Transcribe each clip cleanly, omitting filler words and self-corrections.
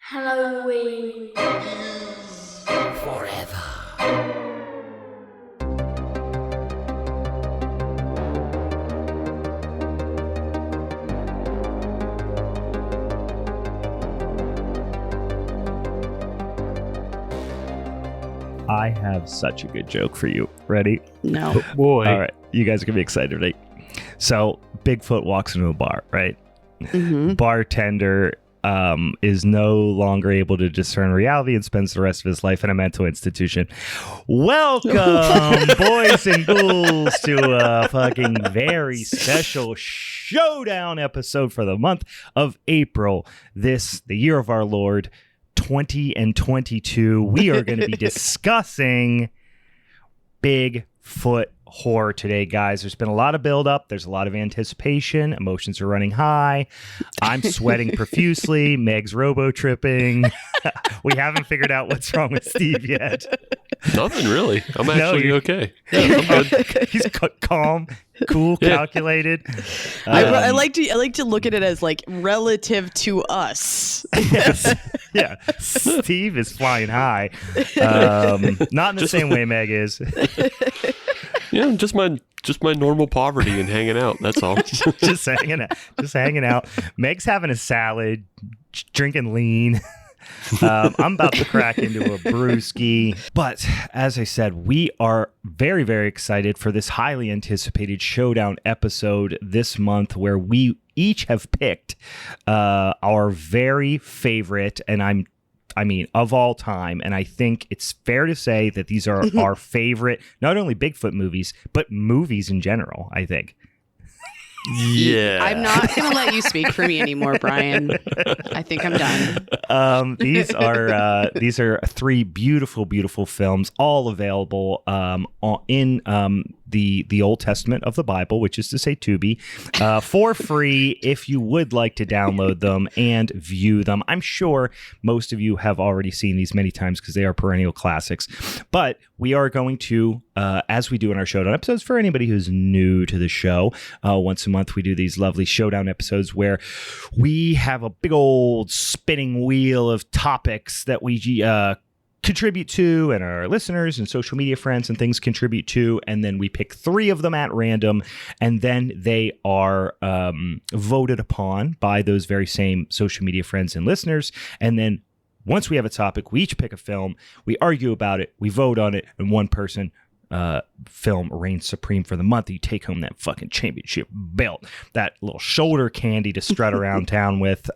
Halloween forever. I have such a good joke for you. Ready? No. Oh, boy. All right. You guys are going to be excited, right? So, Bigfoot walks into a bar, right? Mm-hmm. Bartender is no longer able to discern reality and spends the rest of his life in a mental institution. Welcome, boys and ghouls, to a fucking very special Showdown episode for the month of April. The year of our Lord, 2022. We are going to be discussing Bigfoot horror today, guys. There's been a lot of build-up. There's a lot of anticipation. Emotions are running high. I'm sweating profusely. Meg's robo-tripping. We haven't figured out what's wrong with Steve yet. Nothing really. I'm actually okay. Yeah, I'm good. He's calm, cool, calculated. I like to look at it as like relative to us. Yes. Yeah. Steve is flying high. Not in the same way Meg is. Yeah, just my normal poverty and hanging out. That's all. Just hanging out. Meg's having a salad, drinking lean. I'm about to crack into a brewski. But as I said, we are very, very excited for this highly anticipated Showdown episode this month, where we each have picked our very favorite, and I mean, of all time. And I think it's fair to say that these are our favorite, not only Bigfoot movies, but movies in general, I think. Yeah. I'm not going to let you speak for me anymore, Brian. I think I'm done. These are three beautiful, beautiful films, all available in the Old Testament of the Bible, which is to say Tubi, for free if you would like to download them and view them. I'm sure most of you have already seen these many times because they are perennial classics. But we are going to, as we do in our Showdown episodes, for anybody who's new to the show, once a month we do these lovely Showdown episodes where we have a big old spinning wheel of topics that we contribute to, and our listeners and social media friends and things contribute to, and then we pick three of them at random, and then they are voted upon by those very same social media friends and listeners. And then once we have a topic, we each pick a film, we argue about it, we vote on it, and one person film reigns supreme for the month. You take home that fucking championship belt, that little shoulder candy to strut around town with.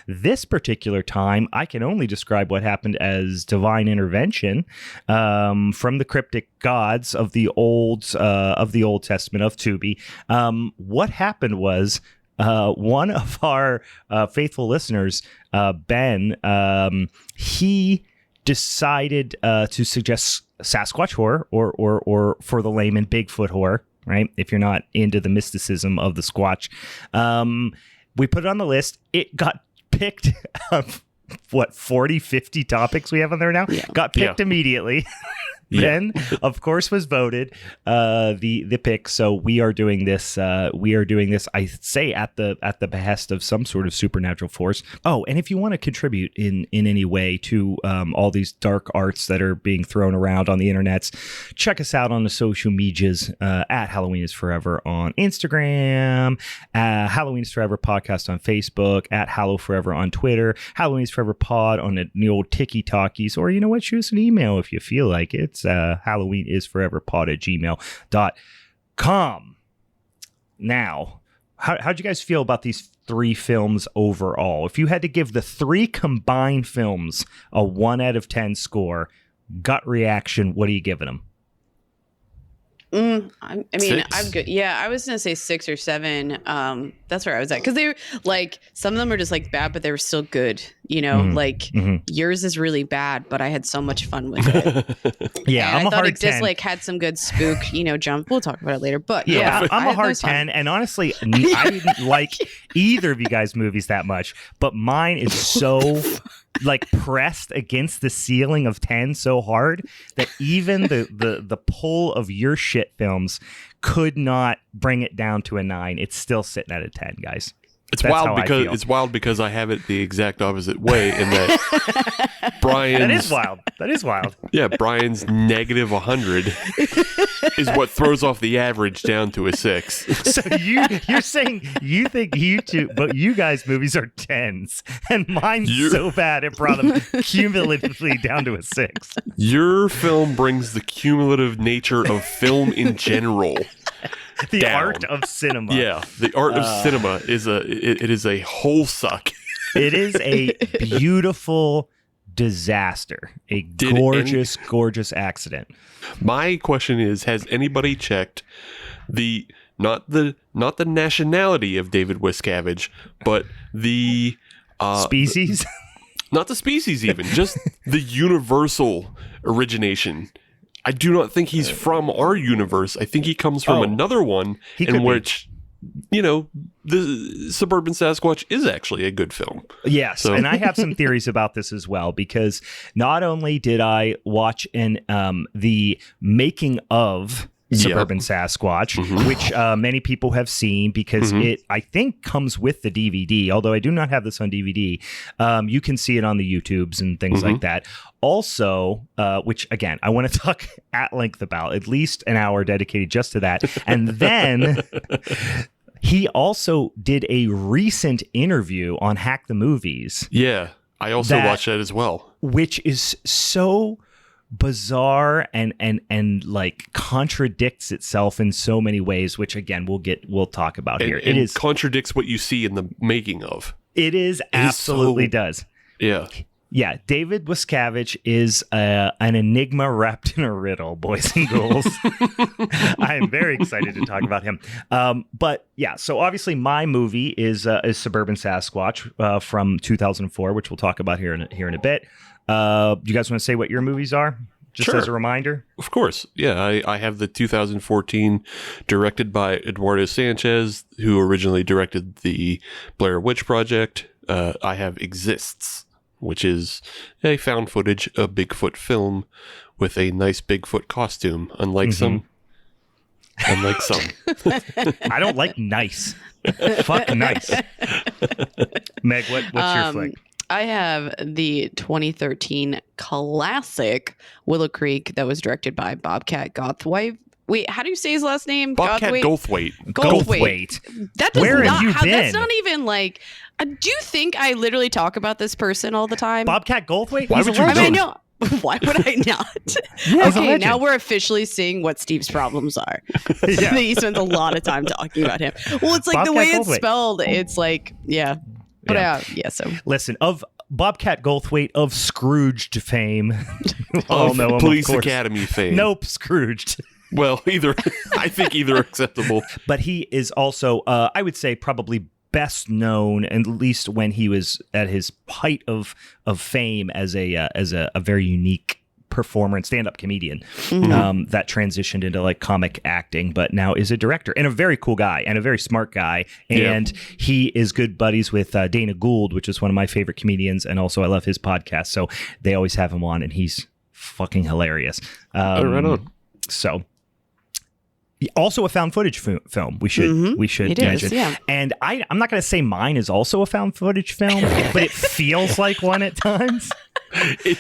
This particular time, I can only describe what happened as divine intervention from the cryptic gods of the Old Testament of Tubi. What happened was, one of our faithful listeners, Ben, he decided to suggest Sasquatch horror, or for the layman, Bigfoot horror, right? If you're not into the mysticism of the Squatch. We put it on the list. It got picked of, 40, 50 topics we have on there now? Yeah. Got picked immediately. Then, of course, was voted the pick. So we are doing this. I say at the behest of some sort of supernatural force. Oh, and if you want to contribute in any way to all these dark arts that are being thrown around on the internets, check us out on the social medias at Halloween is Forever on Instagram, Halloween is Forever podcast on Facebook, at Hallow Forever on Twitter, Halloween is Forever pod on the old Tiki Talkies, or you know what, shoot us an email if you feel like it. It's halloweenisforeverpod@gmail.com. Now, how'd you guys feel about these three films overall? If you had to give the three combined films a 1 out of 10 score, gut reaction, what are you giving them? I mean, 6. I'm good. Yeah, I was gonna say 6 or 7. That's where I was at, because they were like, some of them were just like bad, but they were still good. You know, yours is really bad, but I had so much fun with it. Yeah, and I'm I a thought hard it just 10. like had some good spook, jump. We'll talk about it later. But Yeah, I'm a hard 10, fun. and honestly, I didn't like either of you guys' movies that much, but mine is so like pressed against the ceiling of 10 so hard that even the pull of your shit films could not bring it down to a 9. It's still sitting at a 10, guys. It's wild because I have it the exact opposite way in that Brian's... That is wild. Yeah, Brian's negative 100 is what throws off the average down to a 6. So you're saying you think but you guys' movies are 10s, and mine's so bad it brought them cumulatively down to a 6. Your film brings the cumulative nature of film in general. The down. art of cinema. Yeah, the art of cinema is it is a whole suck. It is a beautiful disaster. A gorgeous accident. My question is, has anybody checked not the nationality of David Wiscavige, but the species? Not the species even, just the universal origination. I do not think he's from our universe. I think he comes from another one in which, the Suburban Sasquatch is actually a good film. Yes, and I have some theories about this as well, because not only did I watch the making of Suburban Sasquatch, which many people have seen because it, I think, comes with the DVD, although I do not have this on DVD. You can see it on the YouTubes and things like that. Also, which, again, I want to talk at length about, at least an hour dedicated just to that. And then he also did a recent interview on Hack the Movies. Yeah, I also watched that as well. Which is so bizarre and like contradicts itself in so many ways, which again we'll talk about here. It contradicts what you see in the making of. It absolutely does. Yeah. Yeah, David Wiscavige is an enigma wrapped in a riddle, boys and girls. I am very excited to talk about him. But yeah, so obviously my movie is Suburban Sasquatch from 2004, which we'll talk about here in a bit. Do you guys want to say what your movies are? Just as a reminder? Of course. Yeah, I have the 2014 directed by Eduardo Sanchez, who originally directed the Blair Witch Project. I have Exists, which is a found footage, a Bigfoot film with a nice Bigfoot costume, unlike some. Unlike some. I don't like nice. Fuck nice. Meg, what's your flick? I have the 2013 classic Willow Creek that was directed by Bobcat Goldthwait. Wait, how do you say his last name? Bobcat Goldthwait. Goldthwait. That does Where have you been? That's not even like. Do you think I literally talk about this person all the time? Bobcat Goldthwait? Why would you? I mean, no. Why would I not? Yeah, okay, now we're officially seeing what Steve's problems are. Yeah. He spends a lot of time talking about him. Well, it's like Bobcat the way Goldthwait. It's spelled. It's like, yeah. But so listen, of Bobcat Goldthwait of Scrooged fame, of know him, Police of course. Academy fame. Nope, Scrooged. Well, I think either are acceptable. But he is also, I would say, probably best known, at least when he was at his height of fame as a very unique performer and stand-up comedian that transitioned into like comic acting, but now is a director and a very cool guy and a very smart guy. And he is good buddies with Dana Gould, which is one of my favorite comedians, and also I love his podcast, so they always have him on, and he's fucking hilarious. Right on. So also a found footage film. We should mention. Yeah. And I'm not going to say mine is also a found footage film, but it feels like one at times. It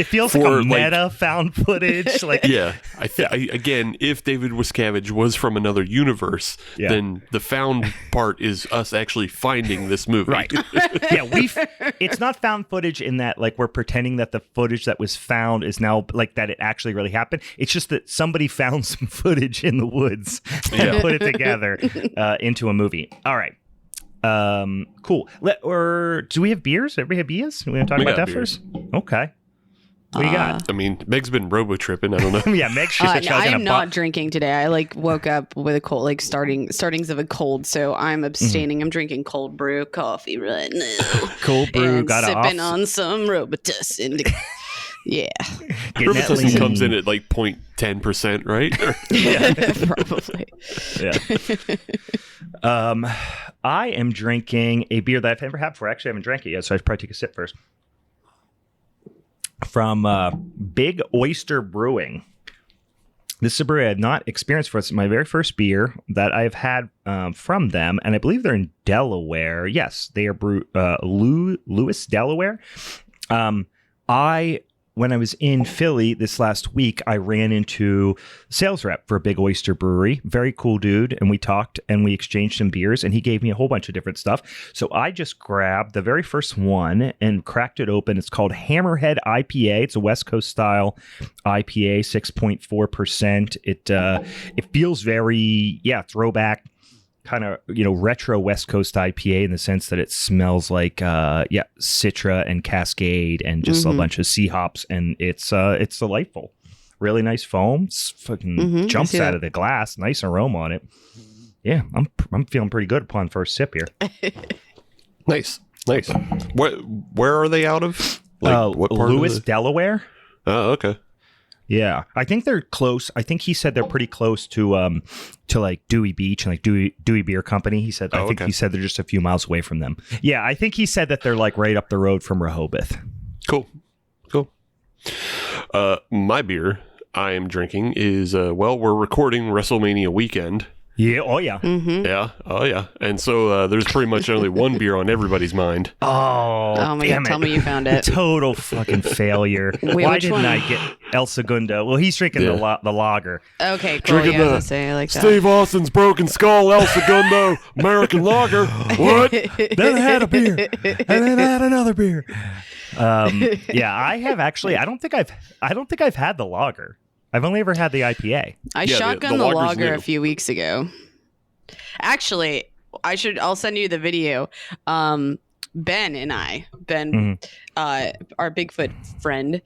feels like a meta found footage. Like yeah, again, if David Wiscavige was from another universe, then the found part is us actually finding this movie. Right. Yeah, it's not found footage in that like we're pretending that the footage that was found is now like that it actually really happened. It's just that somebody found some footage in the woods and put it together into a movie. All right. Cool. Or do we have beers? Everybody have beers? We want to talk about that beers. first? Okay. What do you got? I mean, Meg's been robo-tripping. I don't know. Yeah, Meg. I am not drinking today. I woke up with a cold, startings of a cold, so I'm abstaining. I'm drinking cold brew coffee right now. Cold brew, and got sipping on some Robitussin. Yeah. Robitussin comes in at like 0.10%, right? Probably. Yeah. I am drinking a beer that I've never had before. Actually, I haven't drank it yet, so I should probably take a sip first. From Big Oyster Brewing. This is a brewery I've not experienced for. It's my very first beer that I've had from them, and I believe they're in Delaware. Yes, they are Lewis, Delaware. When I was in Philly this last week, I ran into sales rep for a Big Oyster Brewery. Very cool dude. And we talked and we exchanged some beers and he gave me a whole bunch of different stuff. So I just grabbed the very first one and cracked it open. It's called Hammerhead IPA. It's a West Coast style IPA, 6.4%. It feels very, throwback, kind of, retro West Coast IPA in the sense that it smells like Citra and Cascade and just a bunch of sea hops, and it's delightful. Really nice foam. It's fucking jumps out of the glass. Nice aroma on it. Yeah, I'm feeling pretty good upon first sip here. Nice. Where are they out of? What part Lewis, Delaware. Oh, okay. Yeah, I think they're close. I think he said they're pretty close to like Dewey Beach and like Dewey Beer Company. He said, he said they're just a few miles away from them. Yeah, I think he said that they're like right up the road from Rehoboth. Cool. My beer I am drinking is we're recording Wrestlemania weekend. Yeah. Oh yeah. Mm-hmm. Yeah. Oh yeah. And so there's pretty much only one beer on everybody's mind. Oh my God! Tell me you found it. Total fucking failure. Why didn't I get El Segundo? Well, he's drinking the lager. Okay, cool. Drinking I was gonna say, I like that. Steve Austin's Broken Skull El Segundo American Lager. What? Then I had a beer, and then I had another beer. I have actually. I don't think I've had the lager. I've only ever had the IPA. I shotgunned the lager a few weeks ago. Actually, I'll send you the video. Ben and I, our Bigfoot friend,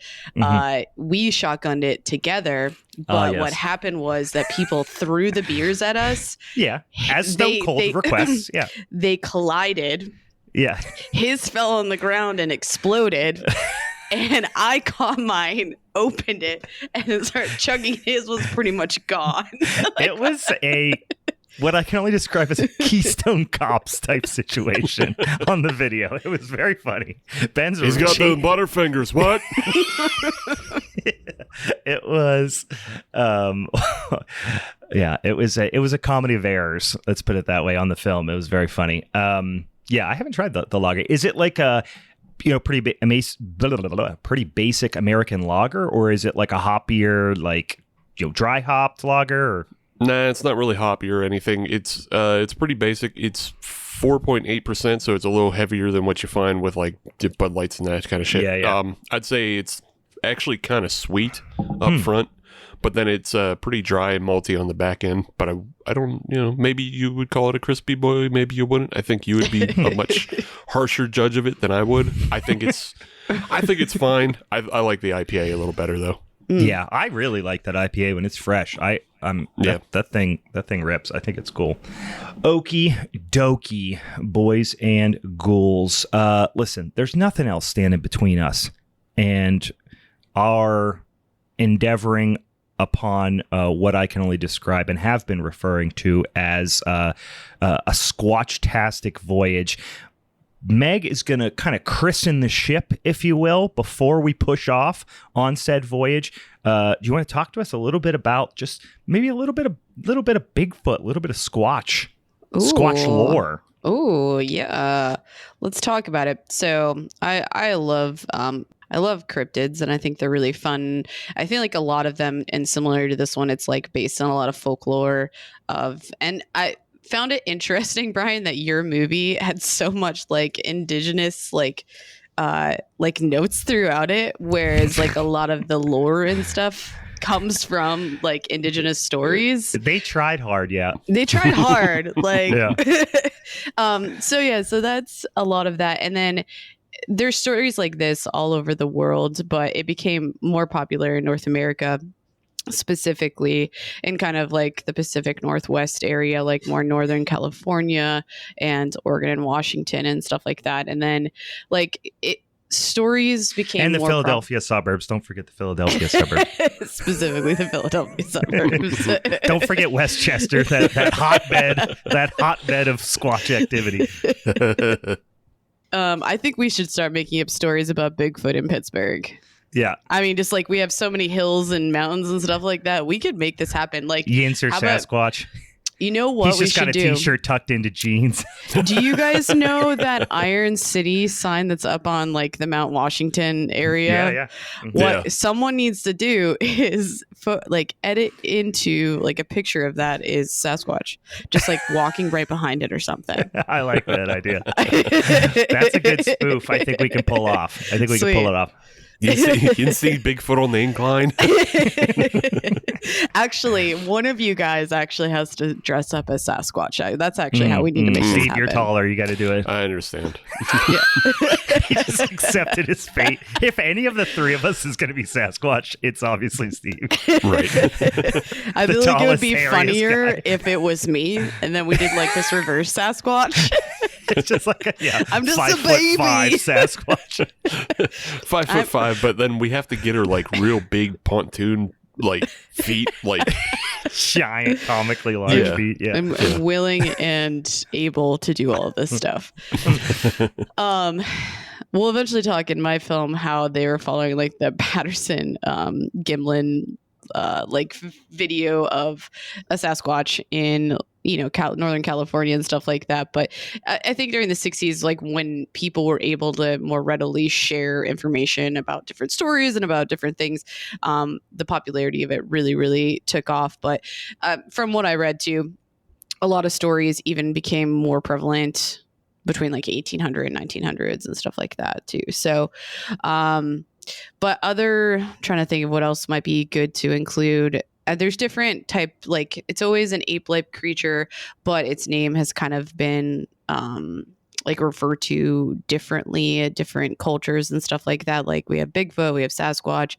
we shotgunned it together. But what happened was that people threw the beers at us. Yeah, as Stone Cold requests. Yeah, they collided. Yeah, his fell on the ground and exploded. And I caught mine, opened it, and started chugging. His was pretty much gone. It was what I can only describe as a Keystone Cops type situation on the video. It was very funny. He's got those butterfingers. What? It was, it was a comedy of errors. Let's put it that way on the film. It was very funny. I haven't tried the lager. Is it like a pretty basic American lager, or is it like a hoppier, like dry hopped lager? Or? Nah, it's not really hoppy or anything. It's pretty basic. It's 4.8%, so it's a little heavier than what you find with like Bud Lights and that kind of shit. Yeah. I'd say it's actually kind of sweet up front, but then it's pretty dry and malty on the back end. But I don't, maybe you would call it a crispy boy, maybe you wouldn't. I think you would be a much harsher judge of it than I would. I think it's fine. I like the IPA a little better though. Yeah, I really like that IPA when it's fresh. That thing rips. I think it's cool. Okie dokie, boys and ghouls. Listen, there's nothing else standing between us and our endeavoring upon what I can only describe and have been referring to as a squatch-tastic voyage. Meg is going to kind of christen the ship, if you will, before we push off on said voyage. Do you want to talk to us a little bit about just maybe a little bit of Bigfoot, a little bit of Squatch, Squatch lore? Oh yeah, let's talk about it. So I love cryptids, and I think they're really fun. I feel like a lot of them, and similar to this one, it's like based on a lot of folklore and I found it interesting, Brian, that your movie had so much like indigenous like notes throughout it, whereas like a lot of the lore and stuff comes from like indigenous stories. They tried hard. They tried hard. Like, so that's a lot of that. And then there's stories like this all over the world, but it became more popular in North America, specifically in kind of like the Pacific Northwest area, like more Northern California and Oregon and Washington and stuff like that. And then like stories became and the more Philadelphia suburbs. Don't forget the Philadelphia suburbs. Specifically the Philadelphia suburbs. Don't forget Westchester, that hotbed of Squatch activity. I think we should start making up stories about Bigfoot in Pittsburgh. Yeah. I mean, just like we have so many hills and mountains and stuff like that. We could make this happen. Like Yinzer Sasquatch. You know what He's we just got should a do? T-shirt tucked into jeans. Do you guys know that Iron City sign that's up on like the Mount Washington area? Yeah. What someone needs to do is edit into like a picture of that is Sasquatch, just like walking right behind it or something. I like that idea. That's a good spoof. I think we can pull off. I think we can pull it off. You can see Bigfoot on the incline. Actually, one of you guys actually has to dress up as Sasquatch. That's actually how we need to make this Steve, happen. you're taller. You got to do it. I understand. He just accepted his fate. If any of the three of us is going to be Sasquatch, it's obviously Steve. Right. I feel like it would be funnier if it was me, and then we did like this reverse Sasquatch. It's just like I'm just 5'5" a baby Sasquatch. 5'5", but then we have to get her like real big pontoon like feet, like giant, comically large feet. Yeah, I'm willing and able to do all of this stuff. We'll eventually talk in my film how they were following like the Patterson Gimlin video of a Sasquatch in Northern California and stuff like that. But I think during the 60s, like when people were able to more readily share information about different stories and about different things, the popularity of it really, really took off. But from what I read too, a lot of stories even became more prevalent between like 1800 and 1900s and stuff like that too. So, but trying to think of what else might be good to include. There's different type, like it's always an ape-like creature, but its name has kind of been referred to differently at different cultures and stuff like that. Like we have Bigfoot, we have Sasquatch,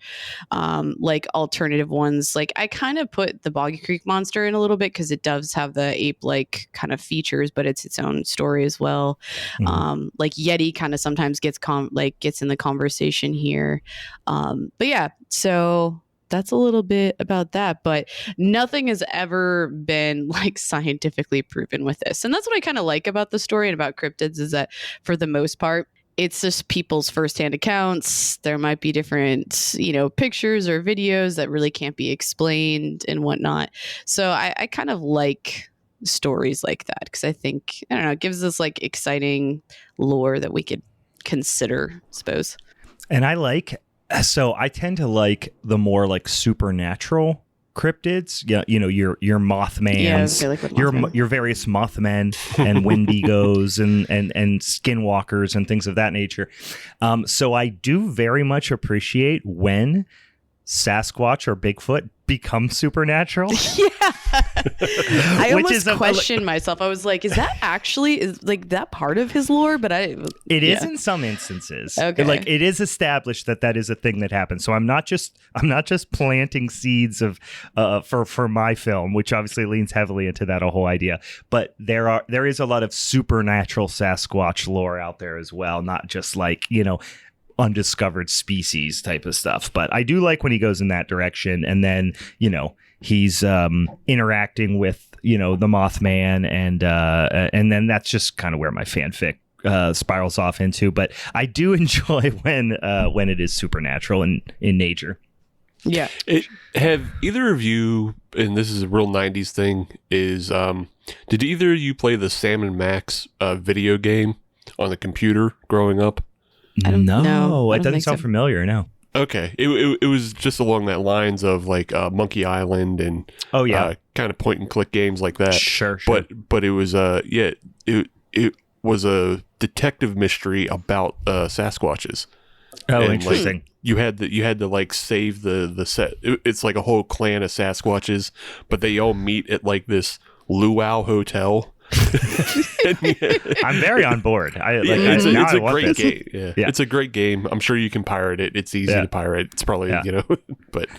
like alternative ones. Like I kind of put the Boggy Creek monster in a little bit because it does have the ape-like kind of features, but it's its own story as well. Mm-hmm. Like Yeti kind of sometimes gets in the conversation here. But yeah, so that's a little bit about that, but nothing has ever been like scientifically proven with this. And that's what I kind of like about the story and about cryptids is that for the most part, it's just people's firsthand accounts. There might be different, pictures or videos that really can't be explained and whatnot. So I kind of like stories like that because I think, I don't know, it gives us like exciting lore that we could consider, I suppose. And So I tend to like the more like supernatural cryptids. Yeah, your Mothmans, your various Mothmen and Wendigos and Skinwalkers and things of that nature. So I do very much appreciate when Sasquatch or Bigfoot become supernatural. Yeah. I almost questioned myself. I was like, is that that part of his lore? But it is in some instances. Okay. Like it is established that is a thing that happens. So I'm not just planting seeds of for my film, which obviously leans heavily into that whole idea. But there is a lot of supernatural Sasquatch lore out there as well, not just like, undiscovered species type of stuff. But I do like when he goes in that direction, and then he's interacting with the Mothman, and then that's just kind of where my fanfic spirals off into. But I do enjoy when it is supernatural in nature. Yeah. Have either of you, and this is a real 90s thing, did either of you play the Sam and Max video game on the computer growing up? I don't know. It doesn't sound familiar. No. Okay. It was just along that lines of like Monkey Island and kind of point and click games like that. Sure. But it was it was a detective mystery about Sasquatches. Oh, and, interesting. Like, you had to like save the set. It's like a whole clan of Sasquatches, but they all meet at like this luau hotel. I'm very on board. It's a great game. Yeah. It's a great game. I'm sure you can pirate it. It's easy to pirate. It's probably but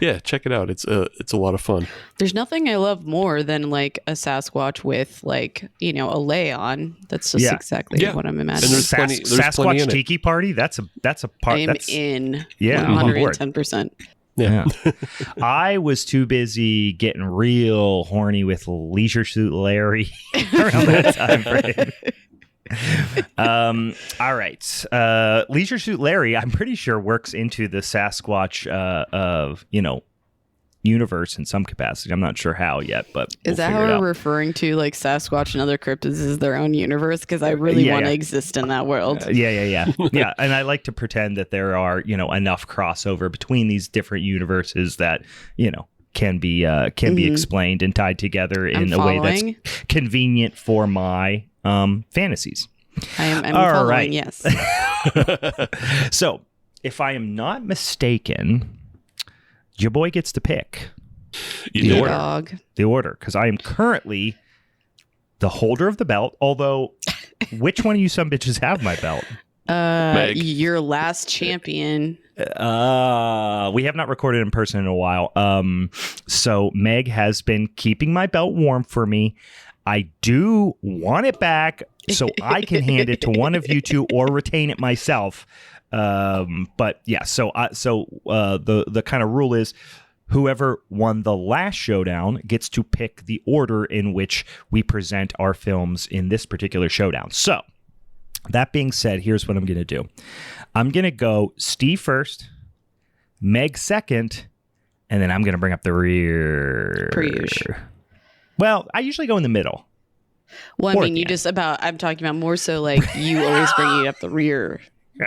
yeah, check it out. It's a lot of fun. There's nothing I love more than like a Sasquatch with like a lay on. That's just exactly what I'm imagining. And there's Sasquatch Tiki Party. That's a part. I'm in. Yeah, 110%. Yeah. I was too busy getting real horny with Leisure Suit Larry around that time frame. All right. Leisure Suit Larry, I'm pretty sure works into the Sasquatch, universe in some capacity. I'm not sure how yet, but is that how we're referring to like Sasquatch and other cryptids as their own universe? Because I really want to exist in that world. Yeah. And I like to pretend that there are, enough crossover between these different universes that, can be explained and tied together in a way that's convenient for my fantasies. I'm following, right. Yes. So, if I am not mistaken, your boy gets to pick the order, because I am currently the holder of the belt. Although, which one of you some bitches have my belt? Your last champion. We have not recorded in person in a while. So Meg has been keeping my belt warm for me. I do want it back so I can hand it to one of you two or retain it myself. But yeah, so the kind of rule is whoever won the last showdown gets to pick the order in which we present our films in this particular showdown. So that being said, here's what I'm going to do. I'm going to go Steve first, Meg second, and then I'm going to bring up the rear. Well, I usually go in the middle. Well, I mean, I'm talking about more so like you always bring it up the rear.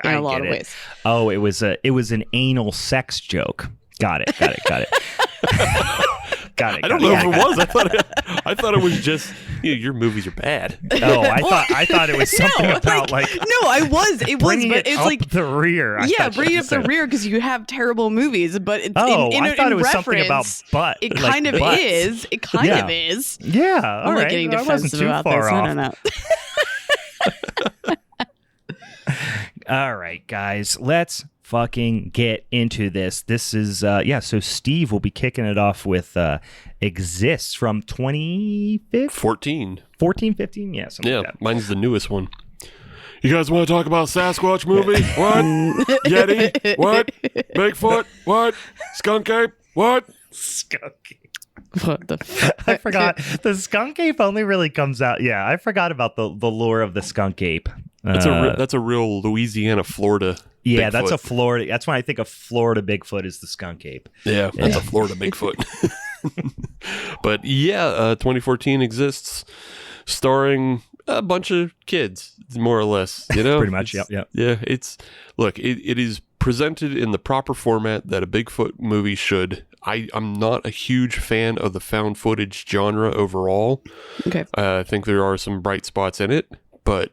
In a lot of ways. Oh, it was an anal sex joke. Got it. Got it. I don't know if it was. I thought it was just your movies are bad. Oh, I thought it was something about like no, I was. It was, but it's up like the rear. Bringing up the rear because you have terrible movies. But it's I thought it was something about butt. It kind of is. It kind of is. Yeah, I'm not getting defensive about this. I don't know. All right, guys, let's fucking get into this. This is, so Steve will be kicking it off with Exists from 2014? 15? Yeah, something like that. Mine's the newest one. You guys want to talk about Sasquatch movie? What? Yeti? What? Bigfoot? What? Skunk ape? What? Skunk ape. What the fuck? I forgot. The skunk ape only really comes out. Yeah, I forgot about the lore of the skunk ape. That's a real Louisiana, Florida. Yeah, Bigfoot. That's a Florida. That's when I think of Florida Bigfoot is the skunk ape. Yeah, that's a Florida Bigfoot. But 2014 Exists, starring a bunch of kids, more or less. Pretty much. Yep. Yeah, it is presented in the proper format that a Bigfoot movie should. I'm not a huge fan of the found footage genre overall. Okay. I think there are some bright spots in it, but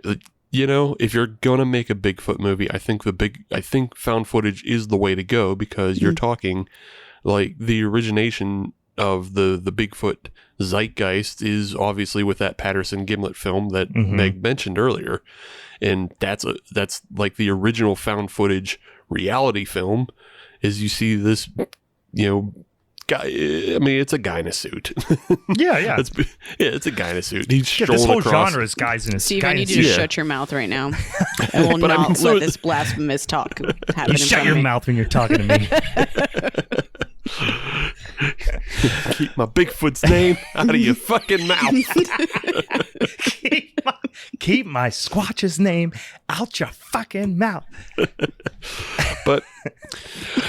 if you're gonna make a Bigfoot movie, I think found footage is the way to go, because you're talking like the origination of the Bigfoot zeitgeist is obviously with that Patterson Gimlet film that Meg mentioned earlier, and that's like the original found footage reality film. Is you see this guy, I mean, it's a guy in a suit. Yeah. It's a guy in a suit. He's strolling this whole across. Genre is guys in a suit. Steve, I need you to shut your mouth right now. I will not let this blasphemous talk happen. You shut your mouth when you're talking to me. Keep my Bigfoot's name out of your fucking mouth. Keep my Squatch's name out your fucking mouth. But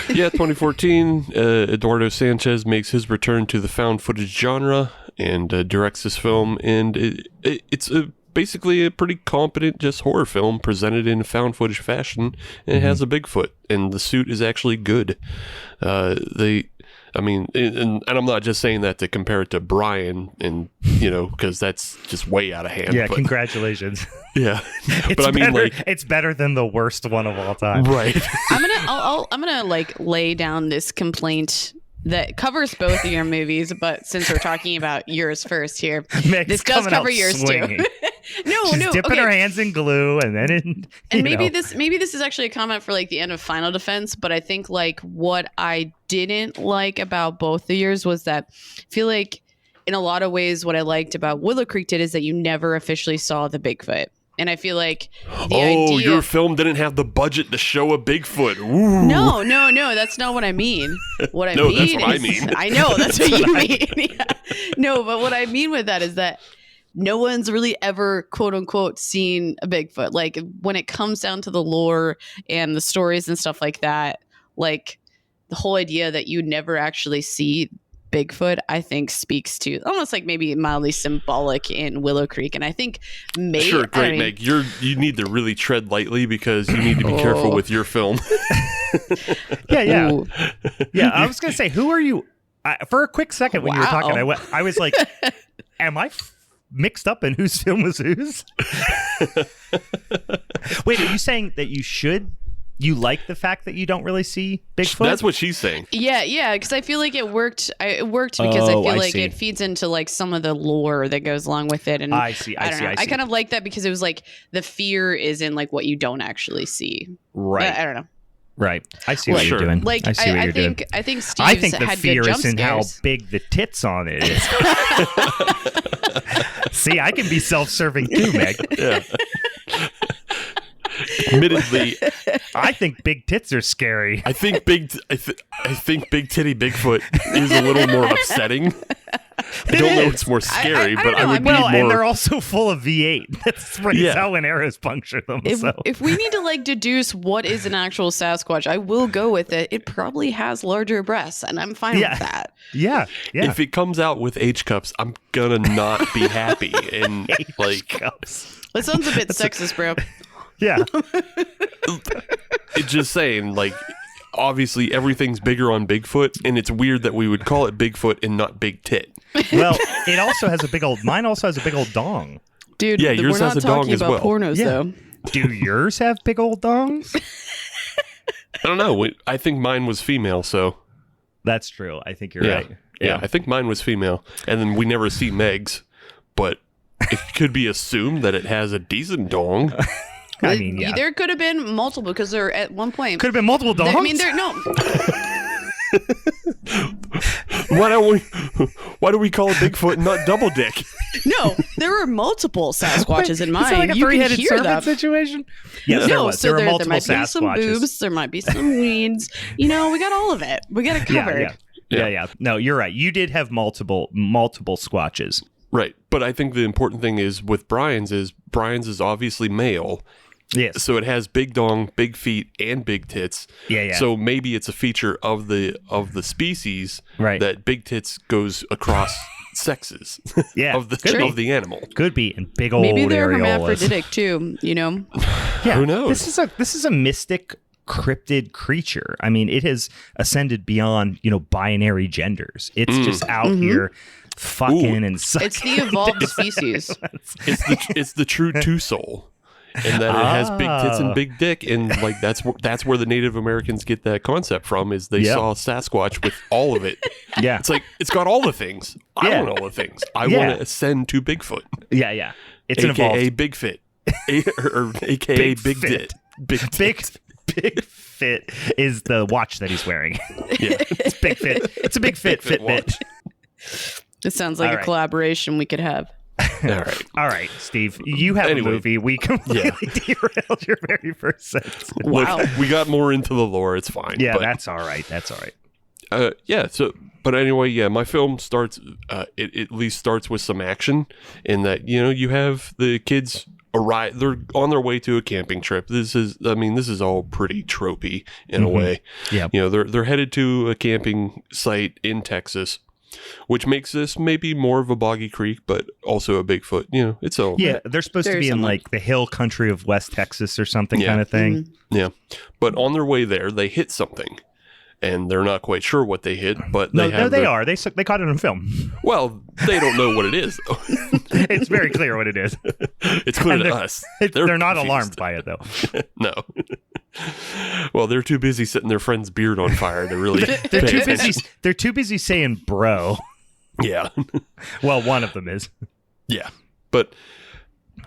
2014, Eduardo Sanchez makes his return to the found footage genre and directs this film, and it's basically a pretty competent just horror film presented in found footage fashion, and it has a Bigfoot, and the suit is actually good. And I'm not just saying that to compare it to Brian, and because that's just way out of hand. Yeah, but, congratulations. Yeah, but I mean, it's better than the worst one of all time, right? I'm gonna like lay down this complaint that covers both of your movies, but since we're talking about yours first here, this does cover yours swinging. Too. She's dipping her hands in glue, and then maybe this is actually a comment for like the end of Final Defense, but I think like what I didn't like about both of yours was that I feel like in a lot of ways what I liked about Willow Creek is that you never officially saw the Bigfoot. And I feel like your film didn't have the budget to show a Bigfoot. Ooh. No, that's not what I mean. What I mean that's what is, I mean. I know that's what you mean. Yeah. No, but what I mean with that is that no one's really ever quote unquote seen a Bigfoot. Like when it comes down to the lore and the stories and stuff like that, like the whole idea that you never actually see Bigfoot, I think speaks to almost like maybe mildly symbolic in Willow Creek. And I think maybe sure, great, Meg. You need to really tread lightly because you need to be careful with your film. Yeah. Ooh. Yeah, I was gonna say, who are you? For a quick second when you were talking, I was like, am I mixed up in whose film was whose? Wait, are you saying that you like the fact that you don't really see Bigfoot? That's what she's saying. Yeah, because I feel like it worked. It worked because I feel like it feeds into like some of the lore that goes along with it. And I see. I kind of like that because it was like the fear is in like what you don't actually see. Right. I don't know. Right. I see what you're doing. Like I see what you're doing. I think Steve's I think the had fear good jump is in how scares. big the tits on it is. See, I can be self-serving too, Meg. Yeah. Admittedly, I think big tits are scary. I think big titty Bigfoot is a little more upsetting. I don't know if it's more scary, but I would need more. And they're also full of V8. That's how when arrows puncture them. If we need to like deduce what is an actual Sasquatch, I will go with it. It probably has larger breasts, and I'm fine with that. Yeah. If it comes out with H cups, I'm gonna not be happy. And like, cups. That sounds a bit sexist, bro. Yeah. It's just saying, like, obviously everything's bigger on Bigfoot, and it's weird that we would call it Bigfoot and not Big Tit. Well, it also has mine also has a big old dong. Dude, yeah, yours we're has not a dong talking as about well. pornos, though. Do yours have big old dongs? I don't know. I think mine was female, so. That's true. I think you're right. Yeah, I think mine was female. And then we never see Meg's, but it could be assumed that it has a decent dong. I mean, yeah. There could have been multiple because there at one point could have been multiple dongs. I mean, Why do we call it Bigfoot and not double dick? No, there were multiple Sasquatches in mine. Is it like a three-headed serpent situation? Yes, there was. There were multiple might be some Sasquatches. boobs. There might be some weeds. We got all of it. We got it covered. Yeah. No, you're right. You did have multiple squatches. Right. But I think the important thing is with Brian's is obviously male. Yes. So it has big dong, big feet, and big tits. Yeah. So maybe it's a feature of the species that big tits goes across sexes of the animal. Could be, and big old maybe they're areolas. hermaphroditic too, Yeah. Who knows? This is a mystic cryptid creature. I mean, it has ascended beyond, binary genders. It's just out here fucking and sucking. It's the evolved species. It's the true two soul. And that it has big tits and big dick, and like that's where the Native Americans get that concept from. Is they saw Sasquatch with all of it. Yeah, it's like it's got all the things. I want all the things. I want to ascend to Bigfoot. Yeah. It's AKA an Big Fit, or AKA Big Dit. Big Fit is the watch that he's wearing. Yeah, it's Big Fit. It's a Big Fit watch. It sounds like a collaboration we could have. All right, Steve. You have a movie. We completely derailed your very first sentence. Wow. Look, we got more into the lore. It's fine. Yeah, that's all right. But anyway, my film starts. It at least starts with some action in that you have the kids arrive. They're on their way to a camping trip. This is all pretty tropey in a way. Yeah. They're headed to a camping site in Texas, which makes this maybe more of a boggy creek, but also a Bigfoot. It's all. Yeah, they're supposed to be in like the hill country of West Texas or something kind of thing. Mm-hmm. Yeah, but on their way there, they hit something, and they're not quite sure what they hit. But they are. They caught it on film. Well, they don't know what it is, though. It's very clear what it is. It's clear to us. They're not alarmed by it, though. No. Well, they're too busy setting their friend's beard on fire to really. They're too busy saying "bro." Yeah. Well, one of them is. Yeah, but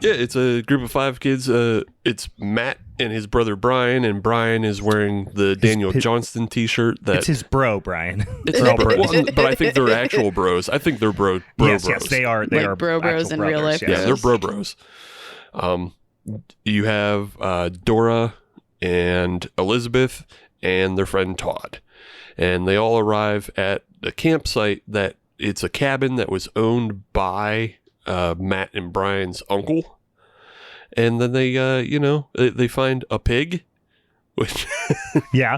yeah, it's a group of 5 kids. It's Matt and his brother Brian, and Brian is wearing the Daniel Johnston T-shirt. It's his bro, Brian. It's bro. Well, but I think they're actual bros. I think they're bros. Yes, they are. They are bro bros in real life. Yeah, they're bro bros. You have Dora and Elizabeth and their friend Todd, and they all arrive at a campsite that it's a cabin that was owned by Matt and Brian's uncle. And then they, they find a pig. Which yeah.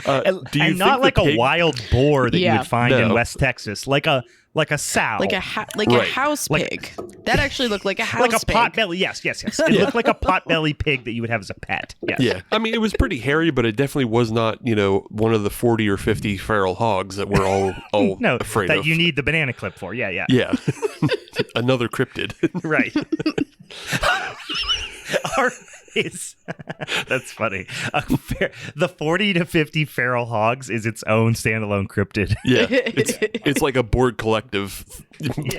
And not like a wild boar that you would find in West Texas, like a sow, like a house pig. That actually looked like a house like a pig. potbelly. Yes. It looked like a potbelly pig that you would have as a pet. Yes. Yeah, I mean, it was pretty hairy, but it definitely was not, one of the 40 or 50 feral hogs that we're all no, afraid that of. you need the banana clip for. Yeah. Another cryptid. Right. That's funny. The 40 to 50 feral hogs is its own standalone cryptid. Yeah, it's like a board collective.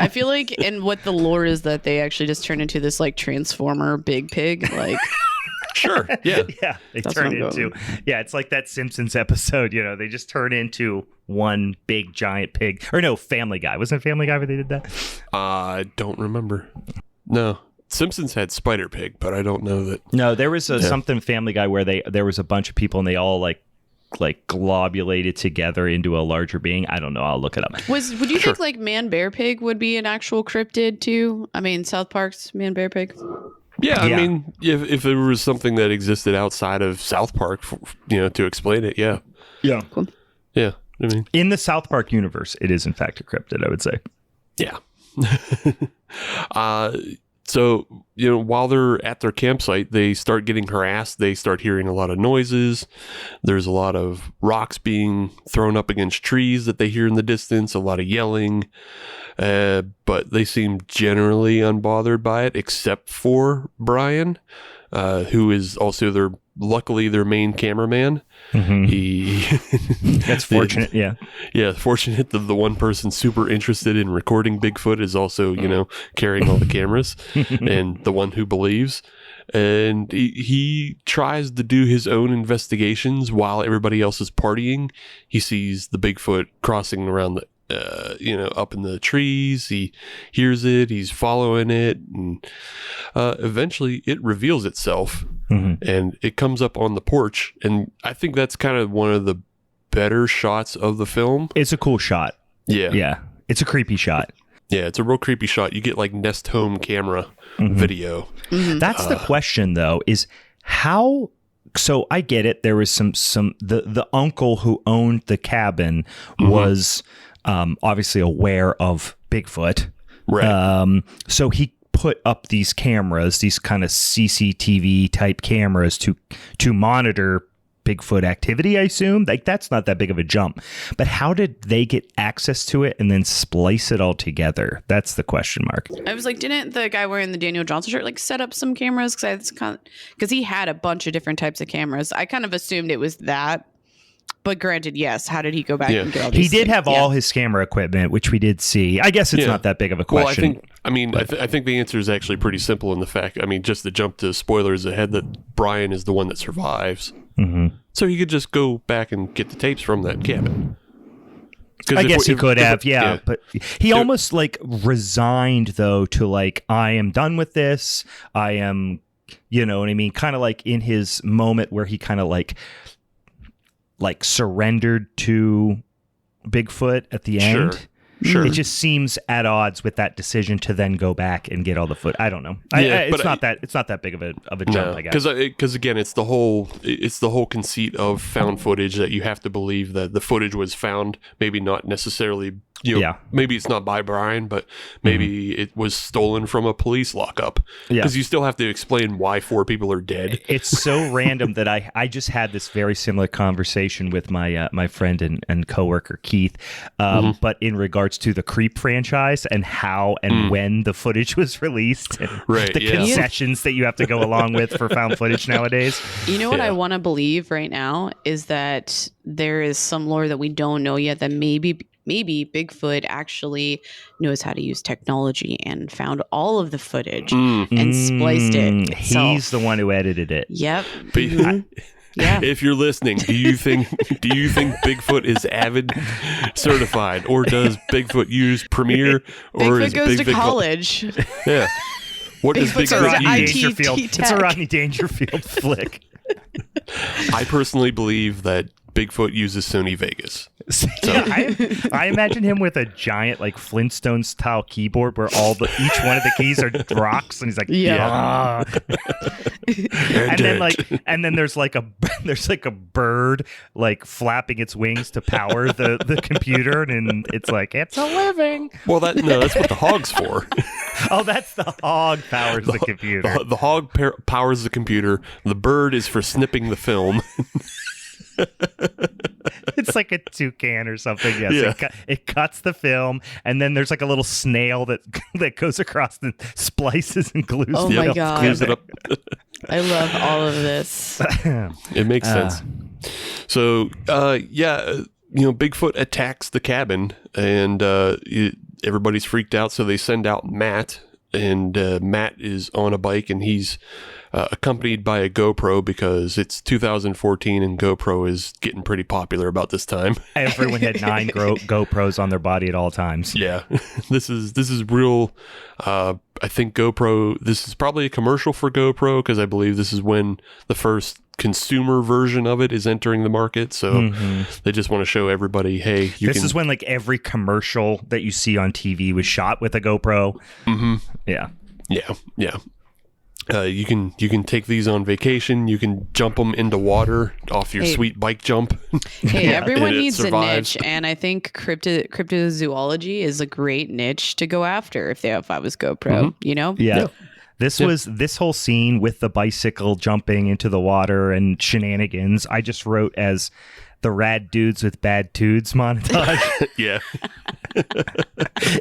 I feel like, and what the lore is that they actually just turn into this like transformer big pig, like. Sure. Yeah. Yeah. They turn into. Yeah, it's like that Simpsons episode. They just turn into one big giant pig. Or no, Family Guy. Wasn't it Family Guy where they did that? I don't remember. No. Simpsons had Spider Pig, but I don't know that. No, there was something Family Guy where there was a bunch of people and they all like globulated together into a larger being. I don't know. I'll look it up. Would you think like Man Bear Pig would be an actual cryptid too? I mean, South Park's Man Bear Pig. Yeah, I mean, if there was something that existed outside of South Park, to explain it, yeah. Yeah. Cool. Yeah, I mean, in the South Park universe, it is in fact a cryptid, I would say. Yeah. So, while they're at their campsite, they start getting harassed. They start hearing a lot of noises. There's a lot of rocks being thrown up against trees that they hear in the distance, a lot of yelling. But they seem generally unbothered by it, except for Brian, who is also luckily their main cameraman. Mm-hmm. That's fortunate. Yeah, fortunate that the one person super interested in recording Bigfoot is also, carrying all the cameras and the one who believes. And he tries to do his own investigations while everybody else is partying. He sees the Bigfoot crossing around up in the trees. He hears it. He's following it. And eventually it reveals itself. Mm-hmm. And it comes up on the porch. And I think that's kind of one of the better shots of the film. It's a cool shot. Yeah. Yeah. It's a creepy shot. Yeah, it's a real creepy shot. You get like Nest Home camera video. Mm-hmm. That's the question, though, is how. So I get it. There was some the uncle who owned the cabin was obviously aware of Bigfoot. Right. So he put up these cameras, these kind of CCTV type cameras to monitor Bigfoot activity, I assume. Like, that's not that big of a jump. But how did they get access to it and then splice it all together? That's the question mark. I was like, didn't the guy wearing the Daniel Johnson shirt like set up some cameras? Because he had a bunch of different types of cameras. I kind of assumed it was that. But granted, yes. How did he go back and get all these He did things? have all his camera equipment, which we did see. I guess it's not that big of a question. Well, I think the answer is actually pretty simple in the fact, just to jump to spoilers ahead, that Brian is the one that survives. Mm-hmm. So he could just go back and get the tapes from that cabin. I guess he could have, but he almost like resigned though to like, I am done with this. I am, you know what I mean? Kind of like in his moment where he kind of like surrendered to Bigfoot at the end. Sure. It just seems at odds with that decision to then go back and get all the foot. I don't know. It's not that big of a jump, I guess. Because again, it's the whole conceit of found footage that you have to believe that the footage was found, maybe not necessarily. Maybe it's not by Brian, but maybe it was stolen from a police lockup. Because you still have to explain why 4 people are dead. It's so random that I just had this very similar conversation with my friend and coworker Keith, but in regards to the Creep franchise and how and when the footage was released, and the concessions that you have to go along with for found footage nowadays. You know what I want to believe right now is that there is some lore that we don't know yet, that maybe Bigfoot actually knows how to use technology and found all of the footage and spliced it. He's the one who edited it. Yep. Yeah. If you're listening, do you think Bigfoot is Avid certified, or does Bigfoot use Premiere, or Bigfoot is goes Bigfoot to college? Yeah. What does Bigfoot use? It's a Rodney Dangerfield flick. I personally believe that Bigfoot uses Sony Vegas. I imagine him with a giant like Flintstone style keyboard where each one of the keys are rocks, and he's like, yeah. and then there's like a bird like flapping its wings to power the computer, and it's like it's a living. Well, that's what the hog's for. Oh, that's the hog powers the computer. The hog powers the computer. The bird is for snipping the film. It's like a toucan or something. Yes, yeah. It cuts the film, and then there's like a little snail that goes across and splices and glues. Oh the my film. god! Glues it up. I love all of this. It makes sense. So, Bigfoot attacks the cabin, and everybody's freaked out. So they send out Matt, and Matt is on a bike, and he's accompanied by a GoPro because it's 2014 and GoPro is getting pretty popular about this time. Everyone had 9 GoPros on their body at all times. Yeah, this is real. I think GoPro. This is probably a commercial for GoPro because I believe this is when the first consumer version of it is entering the market. So they just want to show everybody, hey, this is when like every commercial that you see on TV was shot with a GoPro. Mm-hmm. Yeah. You can take these on vacation. You can jump them into water off your sweet bike jump. Hey, everyone needs a niche, and I think cryptozoology is a great niche to go after if I was GoPro. You know? Yeah. This whole scene with the bicycle jumping into the water and shenanigans, I just wrote as the rad dudes with bad tudes montage. Yeah.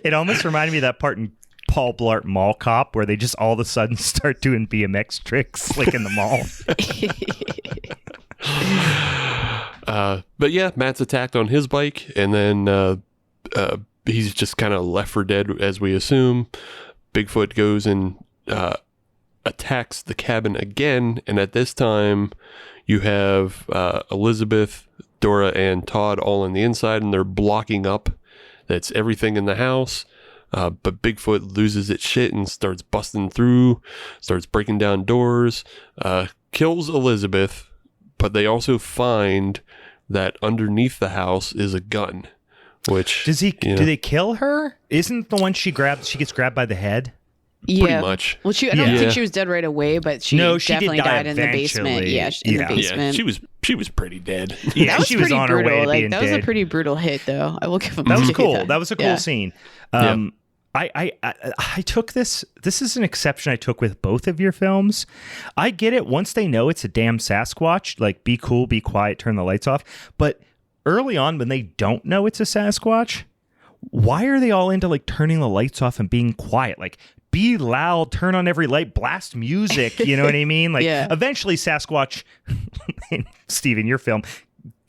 It almost reminded me of that part in Paul Blart Mall Cop where they just all of a sudden start doing BMX tricks like in the mall. But yeah, Matt's attacked on his bike, and then he's just kind of left for dead, as we assume. Bigfoot goes and attacks the cabin again, and at this time you have Elizabeth, Dora, and Todd all on the inside, and they're blocking up. That's everything in the house. But Bigfoot loses its shit and starts busting through, starts breaking down doors, kills Elizabeth, but they also find that underneath the house is a gun. Which do they kill her? Isn't the one she gets grabbed by the head? Yeah, pretty much. Well, I don't think she was dead right away, but she definitely died in the basement. Yeah, in the basement. Yeah, she was pretty dead. Yeah, that was she pretty was on her brutal. way to being that was dead. a pretty brutal hit, though. I will give him. That was cool. That was a cool scene. Yeah. I took this. This is an exception I took with both of your films. I get it. Once they know it's a damn Sasquatch, like be cool, be quiet, turn the lights off. But early on, when they don't know it's a Sasquatch, why are they all into like turning the lights off and being quiet? Like be loud, turn on every light, blast music. You know what I mean? Like eventually Sasquatch, Steven, your film,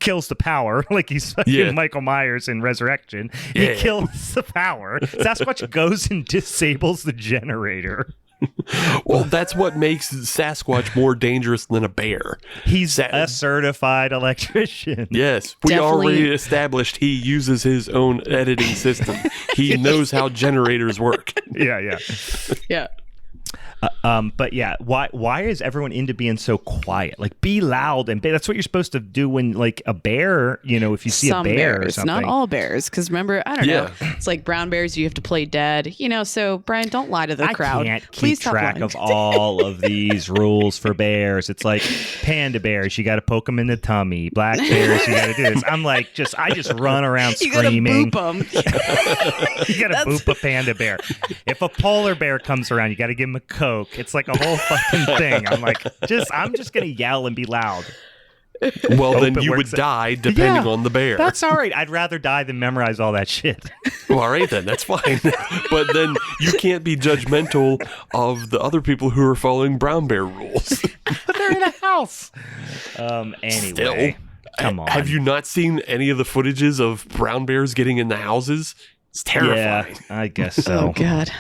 kills the power like he's fucking Michael Myers in Resurrection. He kills the power. Sasquatch goes and disables the generator. Well, that's what makes Sasquatch more dangerous than a bear. He's a certified electrician. Yes, we already established he uses his own editing system. He knows how generators work. Yeah. But yeah, why is everyone into being so quiet? Like, be loud, and that's what you're supposed to do when, like, a bear, if you see a bear or something. Not all bears, because remember, I don't know, it's like brown bears, you have to play dead, so Brian, don't lie to the crowd. I can't keep track of all of these rules for bears. It's like panda bears, you got to poke them in the tummy. Black bears, you got to do this. I'm like, I just run around screaming. You got to boop them. You got to boop a panda bear. If a polar bear comes around, you got to give him a Coke. It's like a whole fucking thing. I'm like, I'm just gonna yell and be loud. Well, then you would die depending on the bear. That's all right. I'd rather die than memorize all that shit. Well, all right then, that's fine. But then you can't be judgmental of the other people who are following brown bear rules. But they're in a house. Anyway, come on. Have you not seen any of the footages of brown bears getting in the houses? It's terrifying. Yeah, I guess so. Oh God.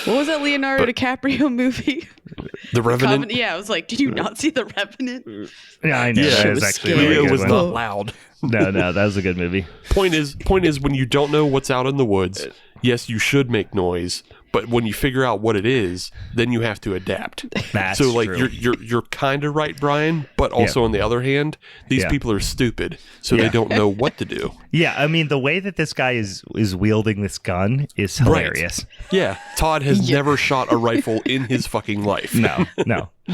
What was that Leonardo DiCaprio movie? The Revenant? I was like, did you not see The Revenant? Yeah, I know. Yeah, that was actually a really good was one. not loud. No, that was a good movie. Point is, when you don't know what's out in the woods, yes, you should make noise, But when you figure out what it is, then you have to adapt. That's so like true. you're kind of right, Brian, but also on the other hand, these people are stupid, so they don't know what to do. Yeah, I mean the way that this guy is wielding this gun is hilarious. Right. Yeah, Todd has never shot a rifle in his fucking life. No.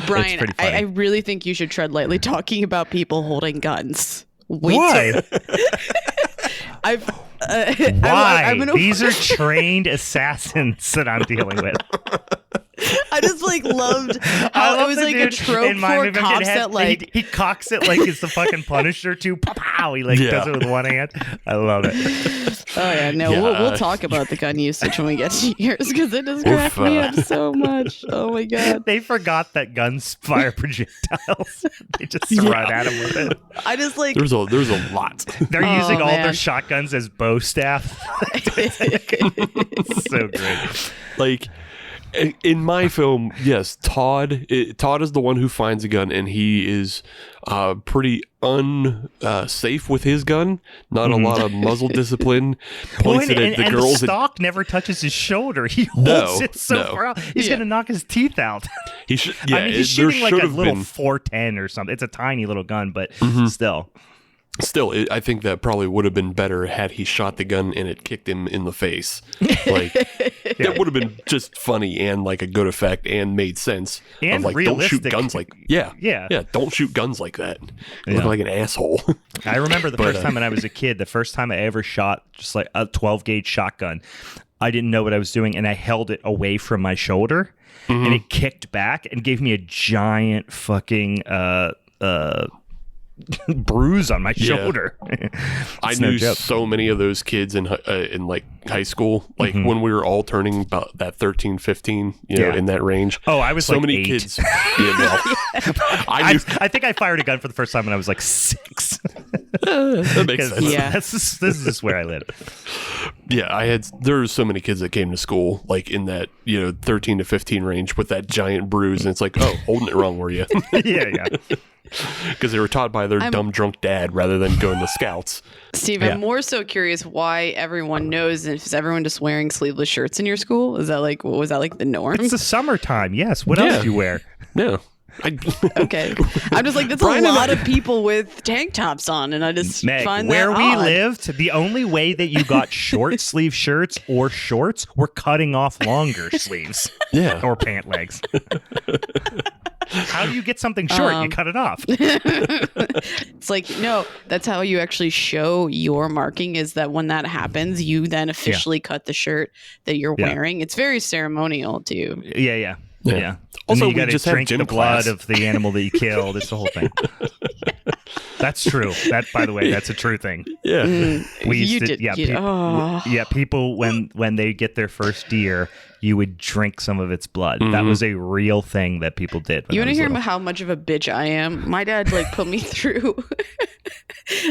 Brian, I really think you should tread lightly talking about people holding guns. Why? Why? These are trained assassins that I'm dealing with. I just like loved how it was like a trope for cops that like he cocks it like it's the fucking Punisher too. Pow! He like does it with one hand. I love it. Oh yeah, no, we'll talk about the gun usage when we get to yours because it just cracked me up so much. Oh my god, they forgot that guns fire projectiles. They just run at him with it. I just like there's a lot. They're using all their shotguns as bow staff. It's so great. Like. In my film, yes, Todd is the one who finds a gun, and he is pretty unsafe with his gun. Not a lot of muzzle discipline. Points it at the girls. The stock never touches his shoulder. He holds it so far out. He's going to knock his teeth out. He should. I mean, he's shooting like a little 410 or something. It's a tiny little gun, but still. Still, I think that probably would have been better had he shot the gun and it kicked him in the face. Like, that would have been just funny and like a good effect and made sense. And like, realistic. Don't shoot guns like, don't shoot guns like that. You look like an asshole. I remember the first time when I was a kid, the first time I ever shot just like a 12 gauge shotgun, I didn't know what I was doing and I held it away from my shoulder and it kicked back and gave me a giant fucking, bruise on my shoulder. I knew so many of those kids in like high school, like when we were all turning about that 13, 15, you know, in that range. Oh, I was so like many 8. kids. I think I fired a gun for the first time when I was like 6. That makes sense. Yeah, this is just where I live. Yeah, there were so many kids that came to school like in that 13 to 15 range with that giant bruise, and it's like, oh, holding it wrong, were you? yeah. Because they were taught by their dumb drunk dad rather than going to scouts. Steve, I'm more so curious why everyone knows. Is everyone just wearing sleeveless shirts in your school? Is that like, was that like the norm? It's the summertime. Yes. What else do you wear? Yeah. Okay. I'm just like, that's a lot of people with tank tops on, and I just find that where we odd. lived, the only way that you got short sleeve shirts or shorts were cutting off longer sleeves. Yeah. Or pant legs. How do you get something short? You cut it off. It's like, no, that's how you actually show your marking, is that when that happens, you then officially cut the shirt that you're wearing. It's very ceremonial too. Yeah. Also, you got to drink gym the blood class. of the animal that you killed. It's the whole thing. That's true. That, by the way, that's a true thing. Yeah. We used to, people when they get their first deer, you would drink some of its blood. That was a real thing that people did. You want to hear how much of a bitch I am? My dad like put me through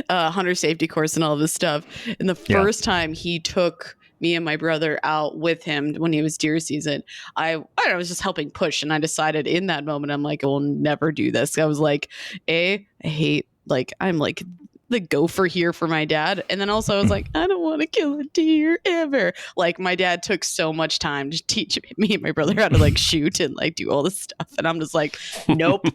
a hunter safety course and all this stuff. And the first time he took me and my brother out with him when he was deer season, I was just helping push, and I decided in that moment, I'm like, I will never do this. I was like, I hate, like, I'm like the gopher here for my dad, and then also I was like, I don't want to kill a deer ever. Like, my dad took so much time to teach me and my brother how to like shoot and like do all this stuff, and I'm just like, nope.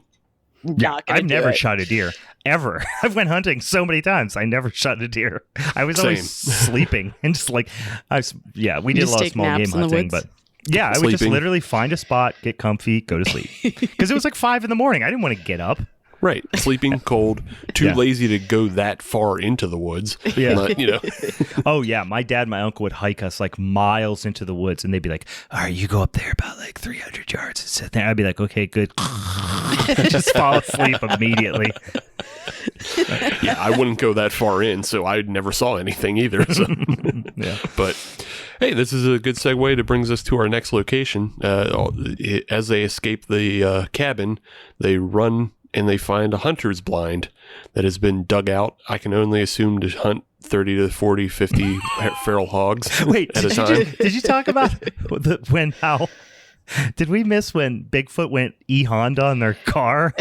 I've never shot a deer ever. I've went hunting so many times. I never shot a deer. I was always sleeping and just like, we did a lot of small game hunting, but I would just literally find a spot, get comfy, go to sleep. Because it was like 5 a.m. I didn't want to get up. Right. Sleeping, cold, too lazy to go that far into the woods. Yeah. But, Oh, yeah. My dad and my uncle would hike us like miles into the woods, and they'd be like, all right, you go up there about like 300 yards and sit there. I'd be like, okay, good. Just fall asleep immediately. Yeah, I wouldn't go that far in, so I never saw anything either. So. But hey, this is a good segue to brings us to our next location. As they escape the cabin, they run and they find a hunter's blind that has been dug out. I can only assume to hunt 30 to 40, 50 feral hogs at a time. Did you talk about did we miss when Bigfoot went E-Honda on their car?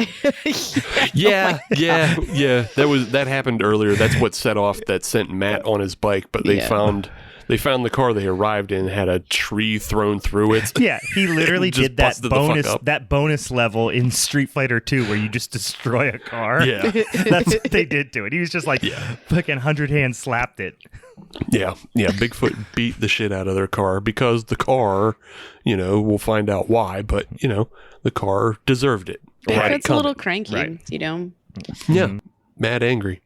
Yeah. That happened earlier. That's what set off that sent Matt on his bike, but they found they found the car they arrived in had a tree thrown through it. Yeah, he literally Just did busted that bonus level in Street Fighter 2 where you just destroy a car. Yeah. That's what they did to it. He was just like fucking 100 hand slapped it. Yeah. Bigfoot beat the shit out of their car because the car, we'll find out why, but the car deserved it. Bigfoot's a little cranky, Yeah, mad angry.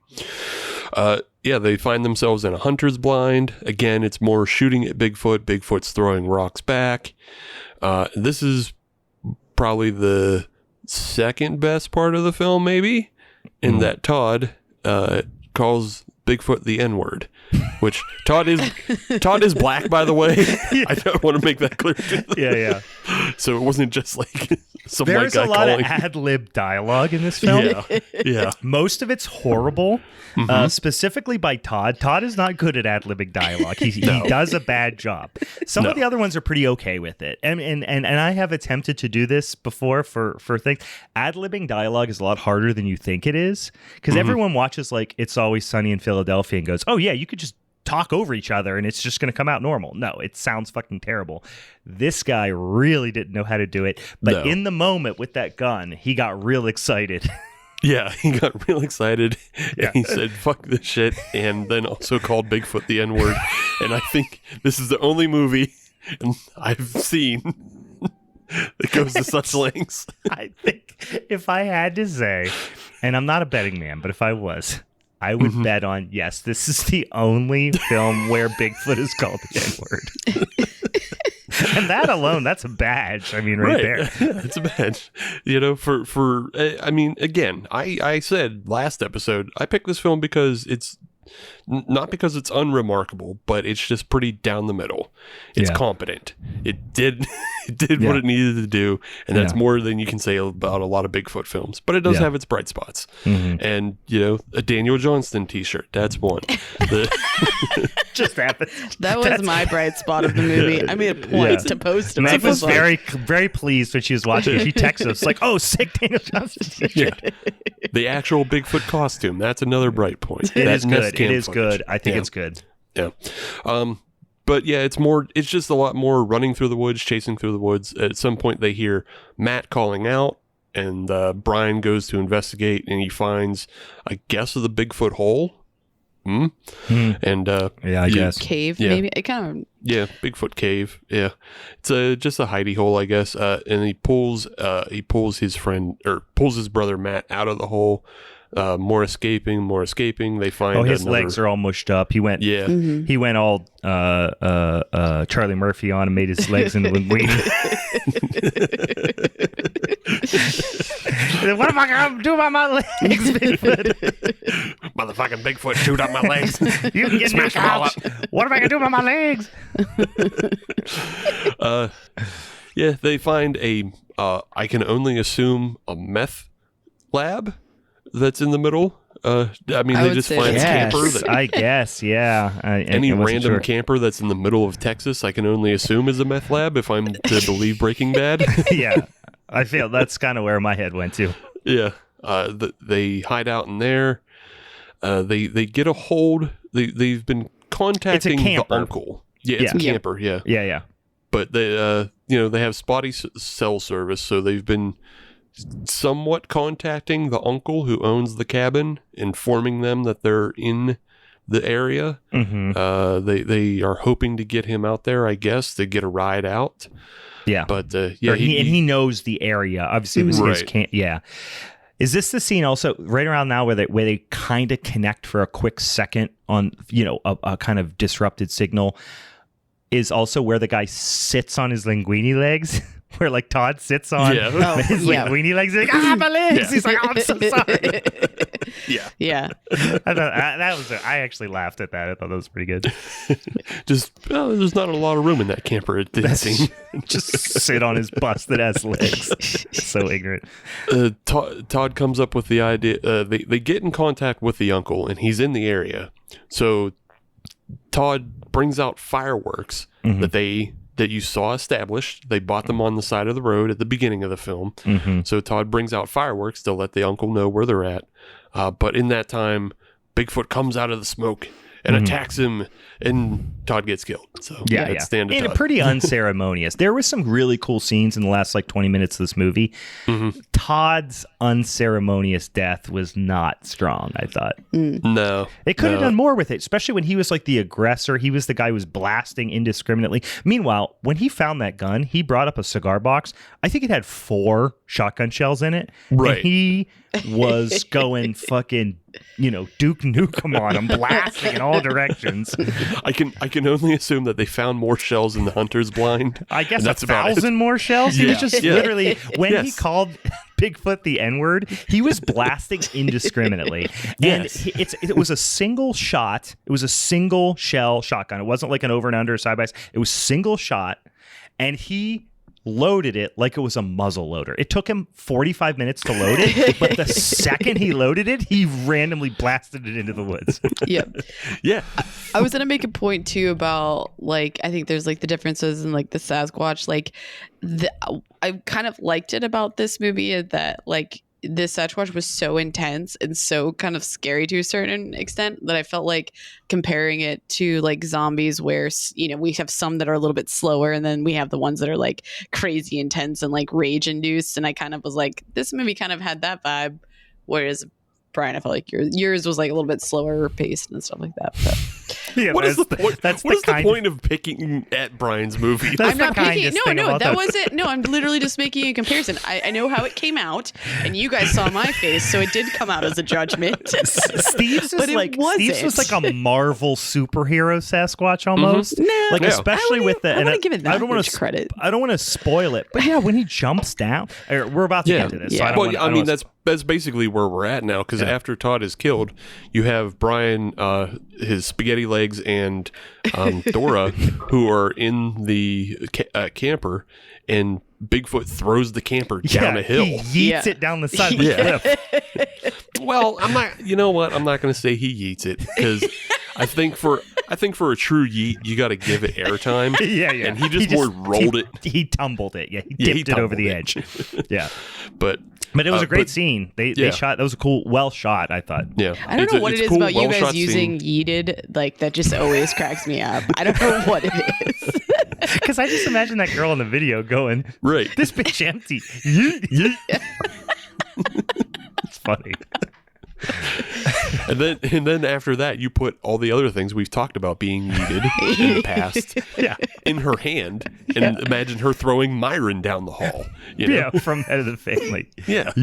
They find themselves in a hunter's blind. Again, it's more shooting at Bigfoot. Bigfoot's throwing rocks back. This is probably the second best part of the film, maybe, in that Todd calls Bigfoot the N-word, which Todd is black, by the way. I don't want to make that clear. Yeah. So it wasn't just like some There's white guy a lot calling. of ad-lib dialogue in this film. Yeah. Most of it's horrible, specifically by Todd. Todd is not good at ad-libbing dialogue. He does a bad job. Some of the other ones are pretty okay with it. And I have attempted to do this before for things. Ad-libbing dialogue is a lot harder than you think it is, because everyone watches like It's Always Sunny in Philadelphia and goes, oh yeah, you could just talk over each other and it's just going to come out normal. No, it sounds fucking terrible. This guy really didn't know how to do it, but in the moment with that gun, he got real excited. Yeah, he got real excited and he said, fuck this shit, and then also called Bigfoot the N-word. And I think this is the only movie I've seen that goes to such lengths. I think if I had to say, and I'm not a betting man, but if I was, I would bet on, yes, this is the only film where Bigfoot is called the N-word. And that alone, that's a badge. I mean, right there. Yeah, it's a badge. Again, I said last episode, I picked this film because it's not because it's unremarkable, but it's just pretty down the middle. It's competent. It did what it needed to do, and that's more than you can say about a lot of Bigfoot films. But it does have its bright spots. And a Daniel Johnston t-shirt, that's one. Just happened. That was my bright spot of the movie. I made a point to post about Meg was very, very pleased when she was watching it. She texted us like, "Oh, sick Daniel Johnston t-shirt." The actual Bigfoot costume, that's another bright point. It is good. It is good. I think it's good. Yeah. But yeah, it's just a lot more running through the woods, chasing through the woods. At some point they hear Matt calling out, and Brian goes to investigate, and he finds, I guess, the Bigfoot hole. And I guess cave, maybe. It kind of Bigfoot cave. Yeah, it's just a hidey hole, I guess. And he pulls his brother Matt out of the hole. More escaping. They find his legs are all mushed up. He went he went all Charlie Murphy on and made his legs into linguine. What am I gonna do about my legs, Bigfoot? Motherfucking Bigfoot chewed up my legs. You can get me a couch. What am I gonna do about my legs? They find I can only assume a meth lab that's in the middle. They just find a camper. I guess, yeah. Any random camper that's in the middle of Texas, I can only assume is a meth lab if I'm to believe Breaking Bad. Yeah, I feel that's kind of where my head went to. Yeah, they hide out in there. They get a hold. They've been contacting the uncle. Yeah, it's a camper. Yeah. But they they have spotty cell service, so they've been somewhat contacting the uncle who owns the cabin, informing them that they're in the area. They are hoping to get him out there, I guess, to get a ride out. Yeah, but he knows the area. Obviously, it was his camp. Yeah. Is this the scene also right around now where they kind of connect for a quick second on a kind of disrupted signal? Is also where the guy sits on his linguine legs. Where like Todd sits on his linguine legs, he's like, my legs. Yeah. He's like, oh, I'm so sorry. Yeah. I actually laughed at that. I thought that was pretty good. There's not a lot of room in that camper. It didn't seem. Just sit on his busted ass legs. So ignorant. Todd comes up with the idea. They get in contact with the uncle, and he's in the area. So Todd brings out fireworks that you saw established. They bought them on the side of the road at the beginning of the film. So Todd brings out fireworks to let the uncle know where they're at. But in that time, Bigfoot comes out of the smoke and attacks him, and Todd gets killed. So yeah. stand to And Todd. pretty unceremonious. There was some really cool scenes in the last like 20 minutes of this movie. Todd's unceremonious death was not strong, I thought. No. They could have done more with it, especially when he was like the aggressor. He was the guy who was blasting indiscriminately. Meanwhile, when he found that gun, he brought up a cigar box. I think it had 4 shotgun shells in it. Right. And he was going fucking, Duke Nukem on him, blasting in all directions. I can only assume that they found more shells in the hunter's blind. I guess that's 1,000 more shells. He was just literally, when he called Bigfoot the N-word, he was blasting indiscriminately. And it was a single shot. It was a single shell shotgun. It wasn't like an over and under side by side. It was single shot. And he loaded it like it was a muzzle loader. It took him 45 minutes to load it, but the second he loaded it, he randomly blasted it into the woods. Yep. Yeah. I was gonna make a point too about like I think there's like the differences in like the Sasquatch. Like I kind of liked it about this movie that like this Sasquatch was so intense and so kind of scary to a certain extent that I felt like comparing it to like zombies where, we have some that are a little bit slower and then we have the ones that are like crazy intense and like rage induced. And I kind of was like, this movie kind of had that vibe. Whereas Brian, I felt like yours was like a little bit slower paced and stuff like that. But what is the point of picking at Brian's movie? I'm not picking. No, that wasn't. No, I'm literally just making a comparison. I know how it came out, and you guys saw my face, so it did come out as a judgment. Steve's was like a Marvel superhero Sasquatch almost. No, like especially with the. I want to give it that much credit. I don't want to spoil it, but yeah, when he jumps down, we're about to get to this. Yeah. So that's basically where we're at now, because after Todd is killed, you have Brian, his spaghetti legs, and Dora, who are in the camper, and Bigfoot throws the camper down a hill. He yeets it down the side of the cliff. Well, I'm not. You know what? I'm not going to say he yeets it, because I think for a true yeet, you got to give it airtime. Yeah. And he just rolled it. He tumbled it. Yeah, he dipped it over the edge. Yeah, but it was a great scene. They shot. That was a cool, well shot. I thought. Yeah, I don't know what it is about you guys using yeeted like that. Just always cracks me up. I don't know what it is. Because I just imagine that girl in the video going, right, this bitch empty. It's funny. And then after that, you put all the other things we've talked about being needed in the past in her hand, and imagine her throwing Myron down the hall. From Head of the Family. Yeah.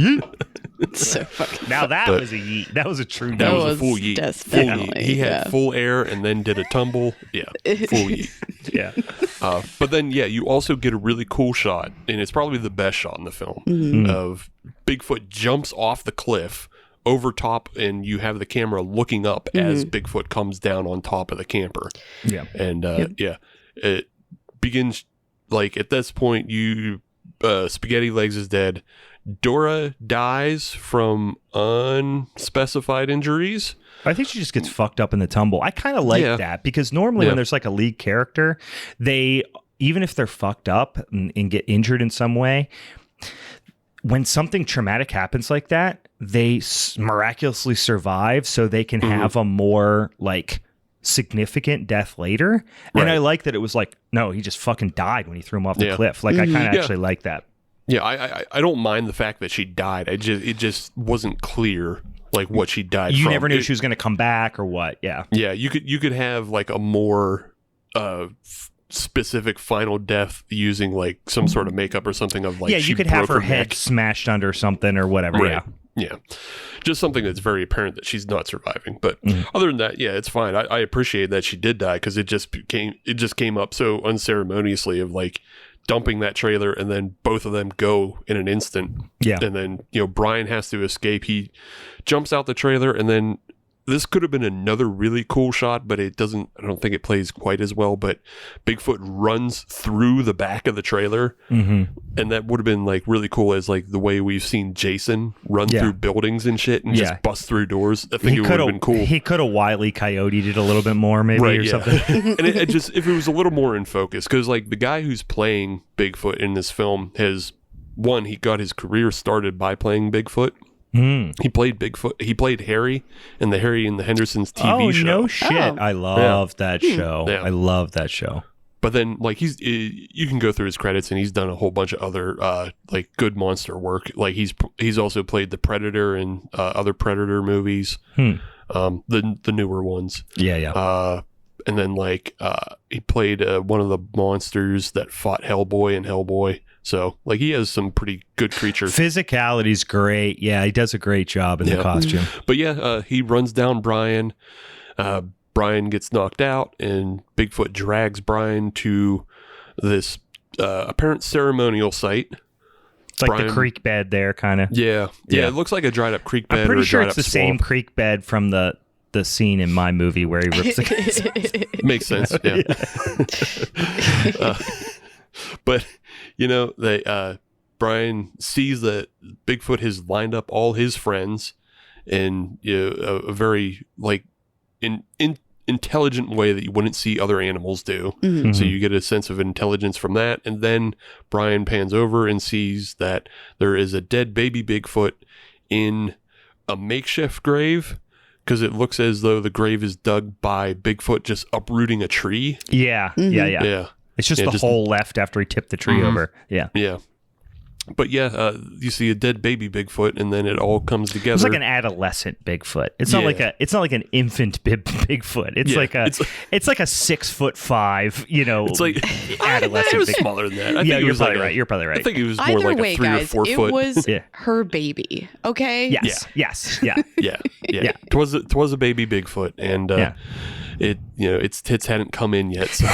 So fucking. Now that was a yeet. That was a true. That was a full yeet. Full yeet. He had full air and then did a tumble. Yeah, full yeet. Yeah. But then you also get a really cool shot, and it's probably the best shot in the film of Bigfoot jumps off the cliff over top, and you have the camera looking up as Bigfoot comes down on top of the camper. Yeah. And it begins like at this point you Spaghetti Legs is dead. Dora dies from unspecified injuries. I think she just gets fucked up in the tumble. I kind of like that, because normally when there's like a lead character, they, even if they're fucked up and get injured in some way, when something traumatic happens like that, they miraculously survive so they can have a more like significant death later. Right. And I like that it was like, no, he just fucking died when he threw him off the cliff. Like I kind of actually like that. Yeah, I don't mind the fact that she died. It just wasn't clear like what she died from. You never knew if she was going to come back or what. Yeah. Yeah, you could have like a more specific final death using like some sort of makeup or something of like you could have her head smashed under something or whatever. Right. Yeah. Just something that's very apparent that she's not surviving. But other than that, it's fine. I appreciate that she did die, because it just came up so unceremoniously of like dumping that trailer, and then both of them go in an instant. Yeah. And then, Brian has to escape. He jumps out the trailer, and then this could have been another really cool shot, but I don't think it plays quite as well. But Bigfoot runs through the back of the trailer, and that would have been like really cool, as like the way we've seen Jason run through buildings and shit and just bust through doors. I think it would have been cool. He could have Wile E. Coyote'd it a little bit more, maybe, or something. And it just, if it was a little more in focus, because like the guy who's playing Bigfoot in this film he got his career started by playing Bigfoot. He played Bigfoot. He played Harry in the Harry and the Hendersons TV show. Oh, no shit. Oh. I love that show. Yeah. I love that show. But then, like, you can go through his credits, and he's done a whole bunch of other, like, good monster work. Like, he's also played the Predator in other Predator movies, the newer ones. Yeah. And then, like, he played one of the monsters that fought Hellboy in Hellboy. So, like, he has some pretty good creatures. Physicality's great. Yeah, he does a great job in the costume. But yeah, he runs down Brian. Brian gets knocked out, and Bigfoot drags Brian to this apparent ceremonial site. It's like the creek bed there, kind of. Yeah. It looks like a dried up creek bed. I'm pretty or a sure dried it's up the swamp. same creek bed from the scene in my movie where he rips the guy's Makes sense. Yeah. But Brian sees that Bigfoot has lined up all his friends in a very like intelligent way that you wouldn't see other animals do. Mm-hmm. So you get a sense of intelligence from that. And then Brian pans over and sees that there is a dead baby Bigfoot in a makeshift grave, because it looks as though the grave is dug by Bigfoot just uprooting a tree. Yeah. It's just the hole left after he tipped the tree over. Yeah. But you see a dead baby Bigfoot, and then it all comes together. It's like an adolescent Bigfoot. It's not like an infant Bigfoot. It's like a 6'5", it's like adolescent. It was Bigfoot. smaller than that. You're probably right. You're probably right. I think it was more Either like way, a 3 guys, or 4 foot. it was her baby. Okay. Yes. Yeah. Twas a baby Bigfoot, and its tits hadn't come in yet. So.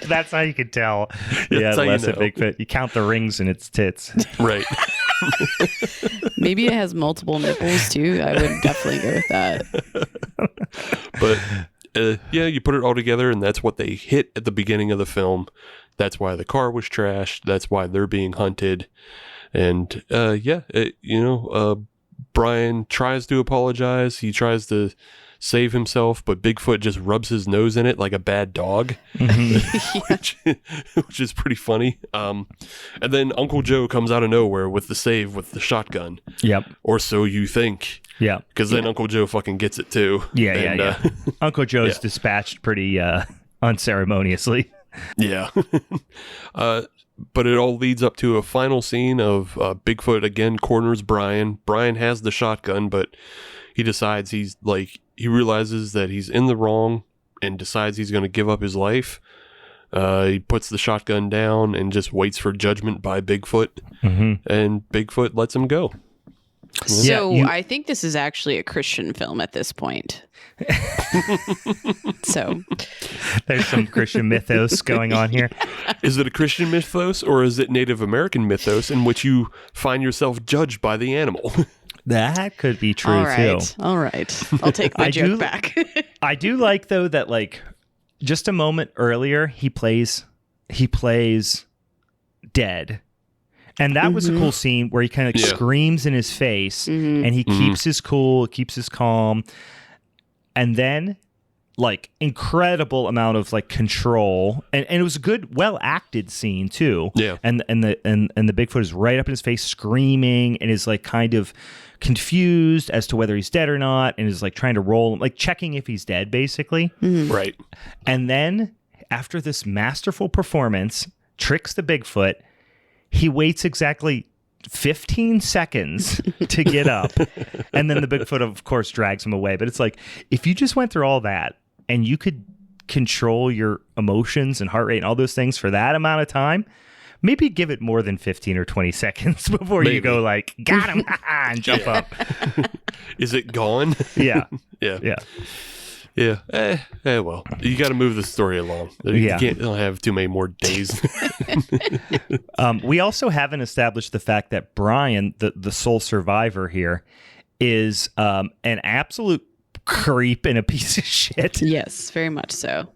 That's how you could tell. Yeah, less a Bigfoot. You count the rings in its tits. Right. Maybe it has multiple nipples too. I would definitely go with that. But you put it all together, and that's what they hit at the beginning of the film. That's why the car was trashed. That's why they're being hunted. And Brian tries to apologize. He tries to save himself, but Bigfoot just rubs his nose in it like a bad dog, which is pretty funny. And then Uncle Joe comes out of nowhere with the save with the shotgun. Yep. Or so you think. Yeah. Because then Uncle Joe fucking gets it too. Yeah. Uncle Joe's dispatched pretty unceremoniously. Yeah. But it all leads up to a final scene of Bigfoot again corners Brian. Brian has the shotgun, but he decides he realizes that he's in the wrong and decides he's going to give up his life. He puts the shotgun down and just waits for judgment by Bigfoot, and Bigfoot lets him go. So I think this is actually a Christian film at this point. So there's some Christian mythos going on here. Is it a Christian mythos, or is it Native American mythos in which you find yourself judged by the animal? That could be true too. All right. I'll take my joke back. I do like though that like just a moment earlier he plays dead. And that was a cool scene where he kind of screams in his face and he keeps his cool, keeps his calm. And then like incredible amount of like control. And it was a good, well acted scene too. Yeah. And the Bigfoot is right up in his face screaming and is like kind of confused as to whether he's dead or not, and is like trying to roll him, like checking if he's dead basically. Right. And then after this masterful performance, tricks the Bigfoot, he waits exactly 15 seconds to get up. And then the Bigfoot, of course, drags him away. But it's like, if you just went through all that and you could control your emotions and heart rate and all those things for that amount of time, maybe give it more than 15 or 20 seconds before you go like, got him, and jump up. Is it gone? Yeah. Yeah. Well, you got to move the story along. You don't have too many more days. We also haven't established the fact that Brian, the sole survivor here, is an absolute creep and a piece of shit. Yes, very much so.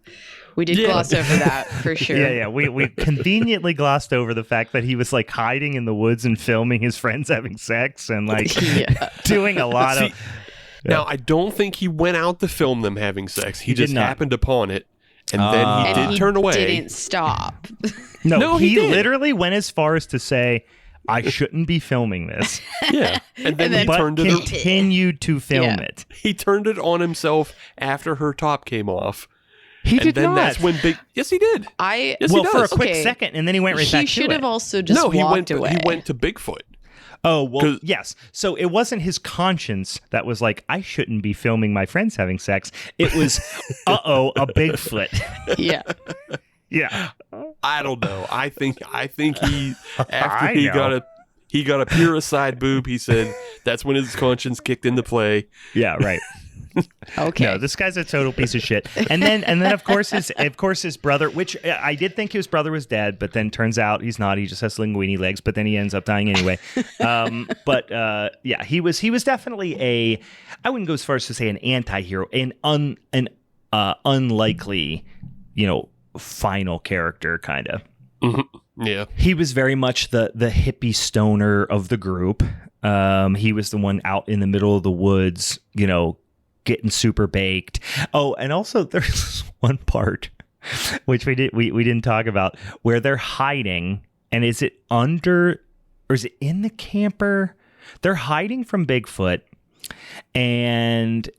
We did gloss over that for sure. Yeah. We conveniently glossed over the fact that he was like hiding in the woods and filming his friends having sex and like doing a lot of... Now, I don't think he went out to film them having sex. He just happened upon it, and then he did turn away. Didn't stop. No, he literally went as far as to say, I shouldn't be filming this. Yeah. And then he But turned it continued to film it. He turned it on himself after her top came off. He And did then not. that's when Yes, he did. Well, he for a does. quick Okay. second, and then he went right back to it. He should have also just No, walked away. he went to Bigfoot. Oh, well, yes. So it wasn't his conscience that was like, I shouldn't be filming my friends having sex. It was, a Bigfoot. Yeah. Yeah. I don't know. I think he after I he know. got a pure side boob, he said that's when his conscience kicked into play. Yeah, right. Okay. No, this guy's a total piece of shit. And then of course his brother, which I did think his brother was dead, but then turns out he's not. He just has linguini legs, but then he ends up dying anyway. Yeah, he was definitely I wouldn't go as far as to say an anti-hero, an unlikely, final character kind of. Mm-hmm. Yeah. He was very much the hippie stoner of the group. He was the one out in the middle of the woods, getting super baked. Oh, and also there's one part which we didn't talk about where they're hiding, and is it under or is it in the camper? They're hiding from Bigfoot, and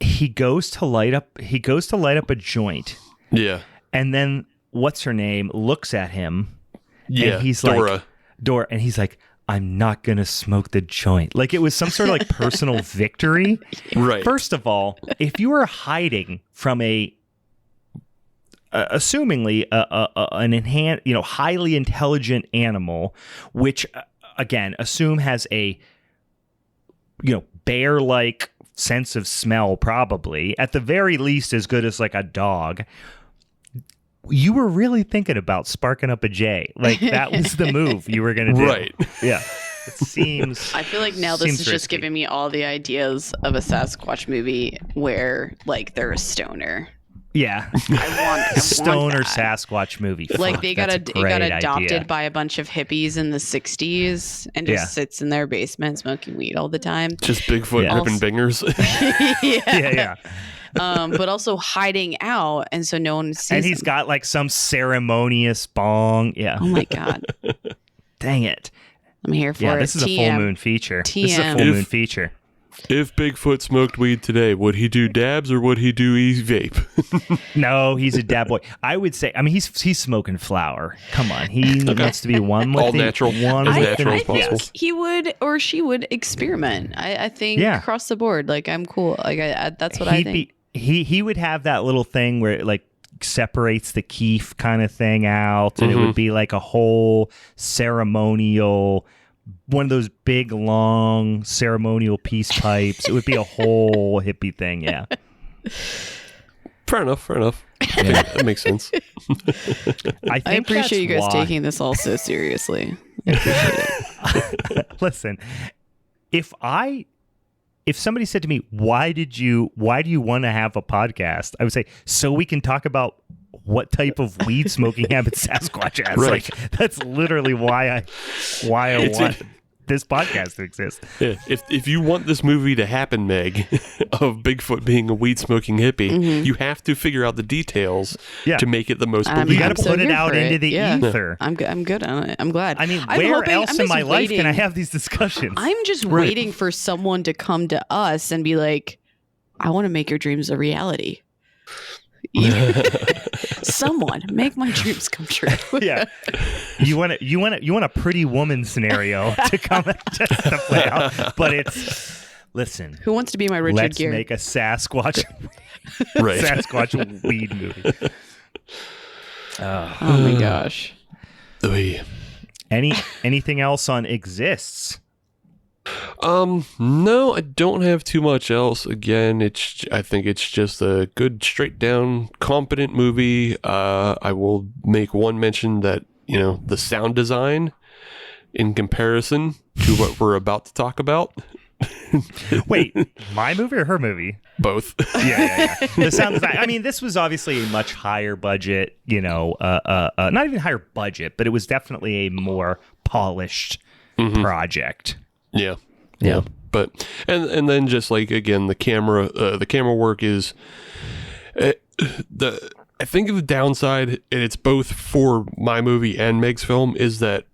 he goes to light up a joint. Yeah. And then what's her name looks at him. Yeah. And he's Dora. Dora, and he's like, I'm not going to smoke the joint. Like it was some sort of like personal victory. Right. First of all, if you are hiding from assumingly an enhanced, highly intelligent animal, which again, assume has a, bear-like sense of smell, probably at the very least as good as like a dog. You were really thinking about sparking up a J. Like that was the move you were going to do. Right. Yeah. It seems. I feel like now this is just risky. giving me all the ideas of a Sasquatch movie where like they're a stoner. Yeah. I want Stoner that. Sasquatch movie. Like Fuck, it that's a got great adopted idea. by a bunch of hippies in the 60s and just Yeah. sits in their basement smoking weed all the time. Just Bigfoot Yeah. ripping bingers. Yeah. But also hiding out, and so no one sees And he's him. got like some ceremonious bong. Yeah. Oh my god, Dang it. I'm here for Yeah, it. this is a full TM. moon feature. This is a TM. full moon feature. If Bigfoot smoked weed today, would he do dabs or would he do e-vape? No, he's a dad boy. I would say. I mean, he's smoking flower. Come on, he wants to be one with All the natural. One As with natural the, as possible. yes. He would or she would experiment. I think Yeah. across the board. Like I'm cool. Like that's what I He'd think. He would have that little thing where it like separates the keef kind of thing out, and it would be like a whole ceremonial, one of those big long ceremonial peace pipes. It would be a whole hippie thing. Yeah. Fair enough. Yeah. That makes sense. I I appreciate you guys that's why- taking this all so seriously. I appreciate it. Listen, if somebody said to me, why do you want to have a podcast? I would say, so we can talk about what type of weed smoking habits Sasquatch has. Right. Like that's literally why I want this podcast to exist. Yeah. If you want this movie to happen, Meg, of Bigfoot being a weed smoking hippie, you have to figure out the details Yeah. to make it the most I'm You believable. got to so put it here out for into it. the Yeah. ether. I'm good on it. I'm glad. I mean, I'm where hoping- else I'm in just my life can I waiting. have these discussions? I'm just waiting for someone to come to us and be like, I want to make your dreams a reality. Someone make my dreams come true. Yeah, you want a Pretty Woman scenario to come to play out, but it's listen. Who wants to be my Richard Let's Gere? make a Sasquatch Right. Sasquatch weed movie. Oh my gosh. Oy. Anything else on Exists? No, I don't have too much else. Again, I think it's just a good, straight down, competent movie. I will make one mention that, the sound design in comparison to what we're about to talk about. Wait, my movie or her movie? Both. Yeah. The sound design. I mean, this was obviously a much higher budget, not even higher budget, but it was definitely a more polished project. Yeah. But and then just like again the camera work is I think the downside, and it's both for my movie and Meg's film, is that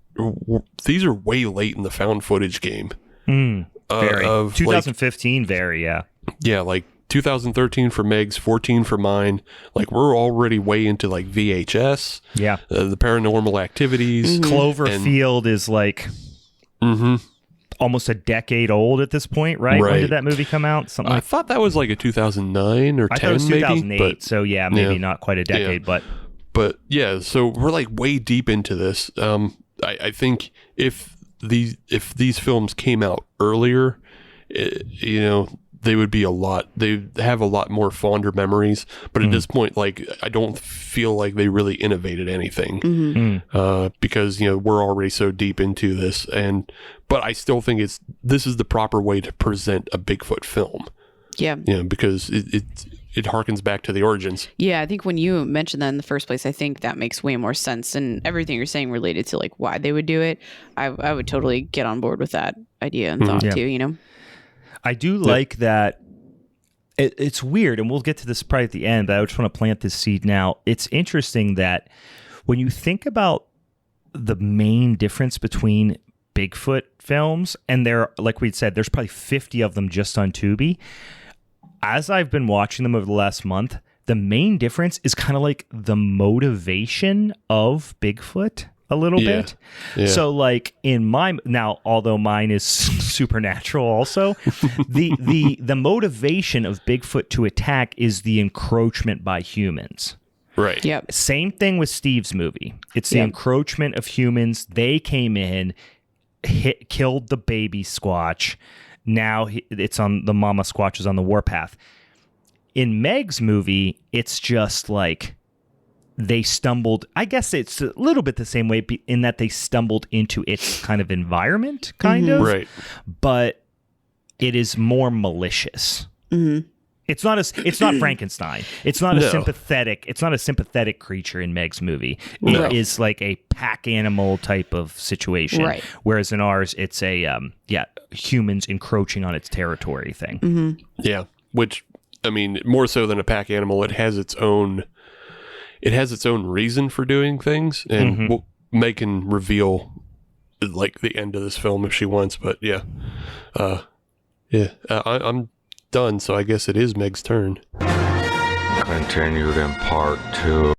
these are way late in the found footage game. Very. Of 2015, very, yeah. Yeah, like 2013 for Meg's, 14 for mine. Like, we're already way into like VHS. Yeah. The Paranormal Activities. Cloverfield is like almost a decade old at this point, right? When did that movie come out? Something I thought that was like a 2009 or 10, I thought it was 2008, maybe, but, so yeah, maybe not quite a decade, But yeah, so we're like way deep into this. I think if these films came out earlier, they would be they have a lot more fonder memories. But at this point, like, I don't feel like they really innovated anything because, we're already so deep into this. But I still think this is the proper way to present a Bigfoot film. Yeah. Because it harkens back to the origins. Yeah, I think when you mentioned that in the first place, I think that makes way more sense. And everything you're saying related to like why they would do it, I would totally get on board with that idea and thought too, I do like that. It's weird, and we'll get to this probably at the end, but I just want to plant this seed now. It's interesting that when you think about the main difference between Bigfoot films, and like we said, there's probably 50 of them just on Tubi. As I've been watching them over the last month, the main difference is kind of like the motivation of Bigfoot a little bit. Yeah. So like although mine is supernatural also, the motivation of Bigfoot to attack is the encroachment by humans. Right. Yep. Same thing with Steve's movie. It's the encroachment of humans. They came in, killed the baby Squatch. Now it's on the mama Squatch is on the warpath. In Meg's movie, it's just like they stumbled. I guess it's a little bit the same way in that they stumbled into its kind of environment, kind of. Right. But it is more malicious. Mm-hmm. It's not Frankenstein. It's not a sympathetic creature in Meg's movie. It is like a pack animal type of situation. Right. Whereas in ours, it's a humans encroaching on its territory thing. Mm-hmm. Yeah. Which, I mean, more so than a pack animal, it has its own reason for doing things, and Meg can reveal like the end of this film if she wants. But I'm done, so I guess it is Meg's turn. Continued in part 2.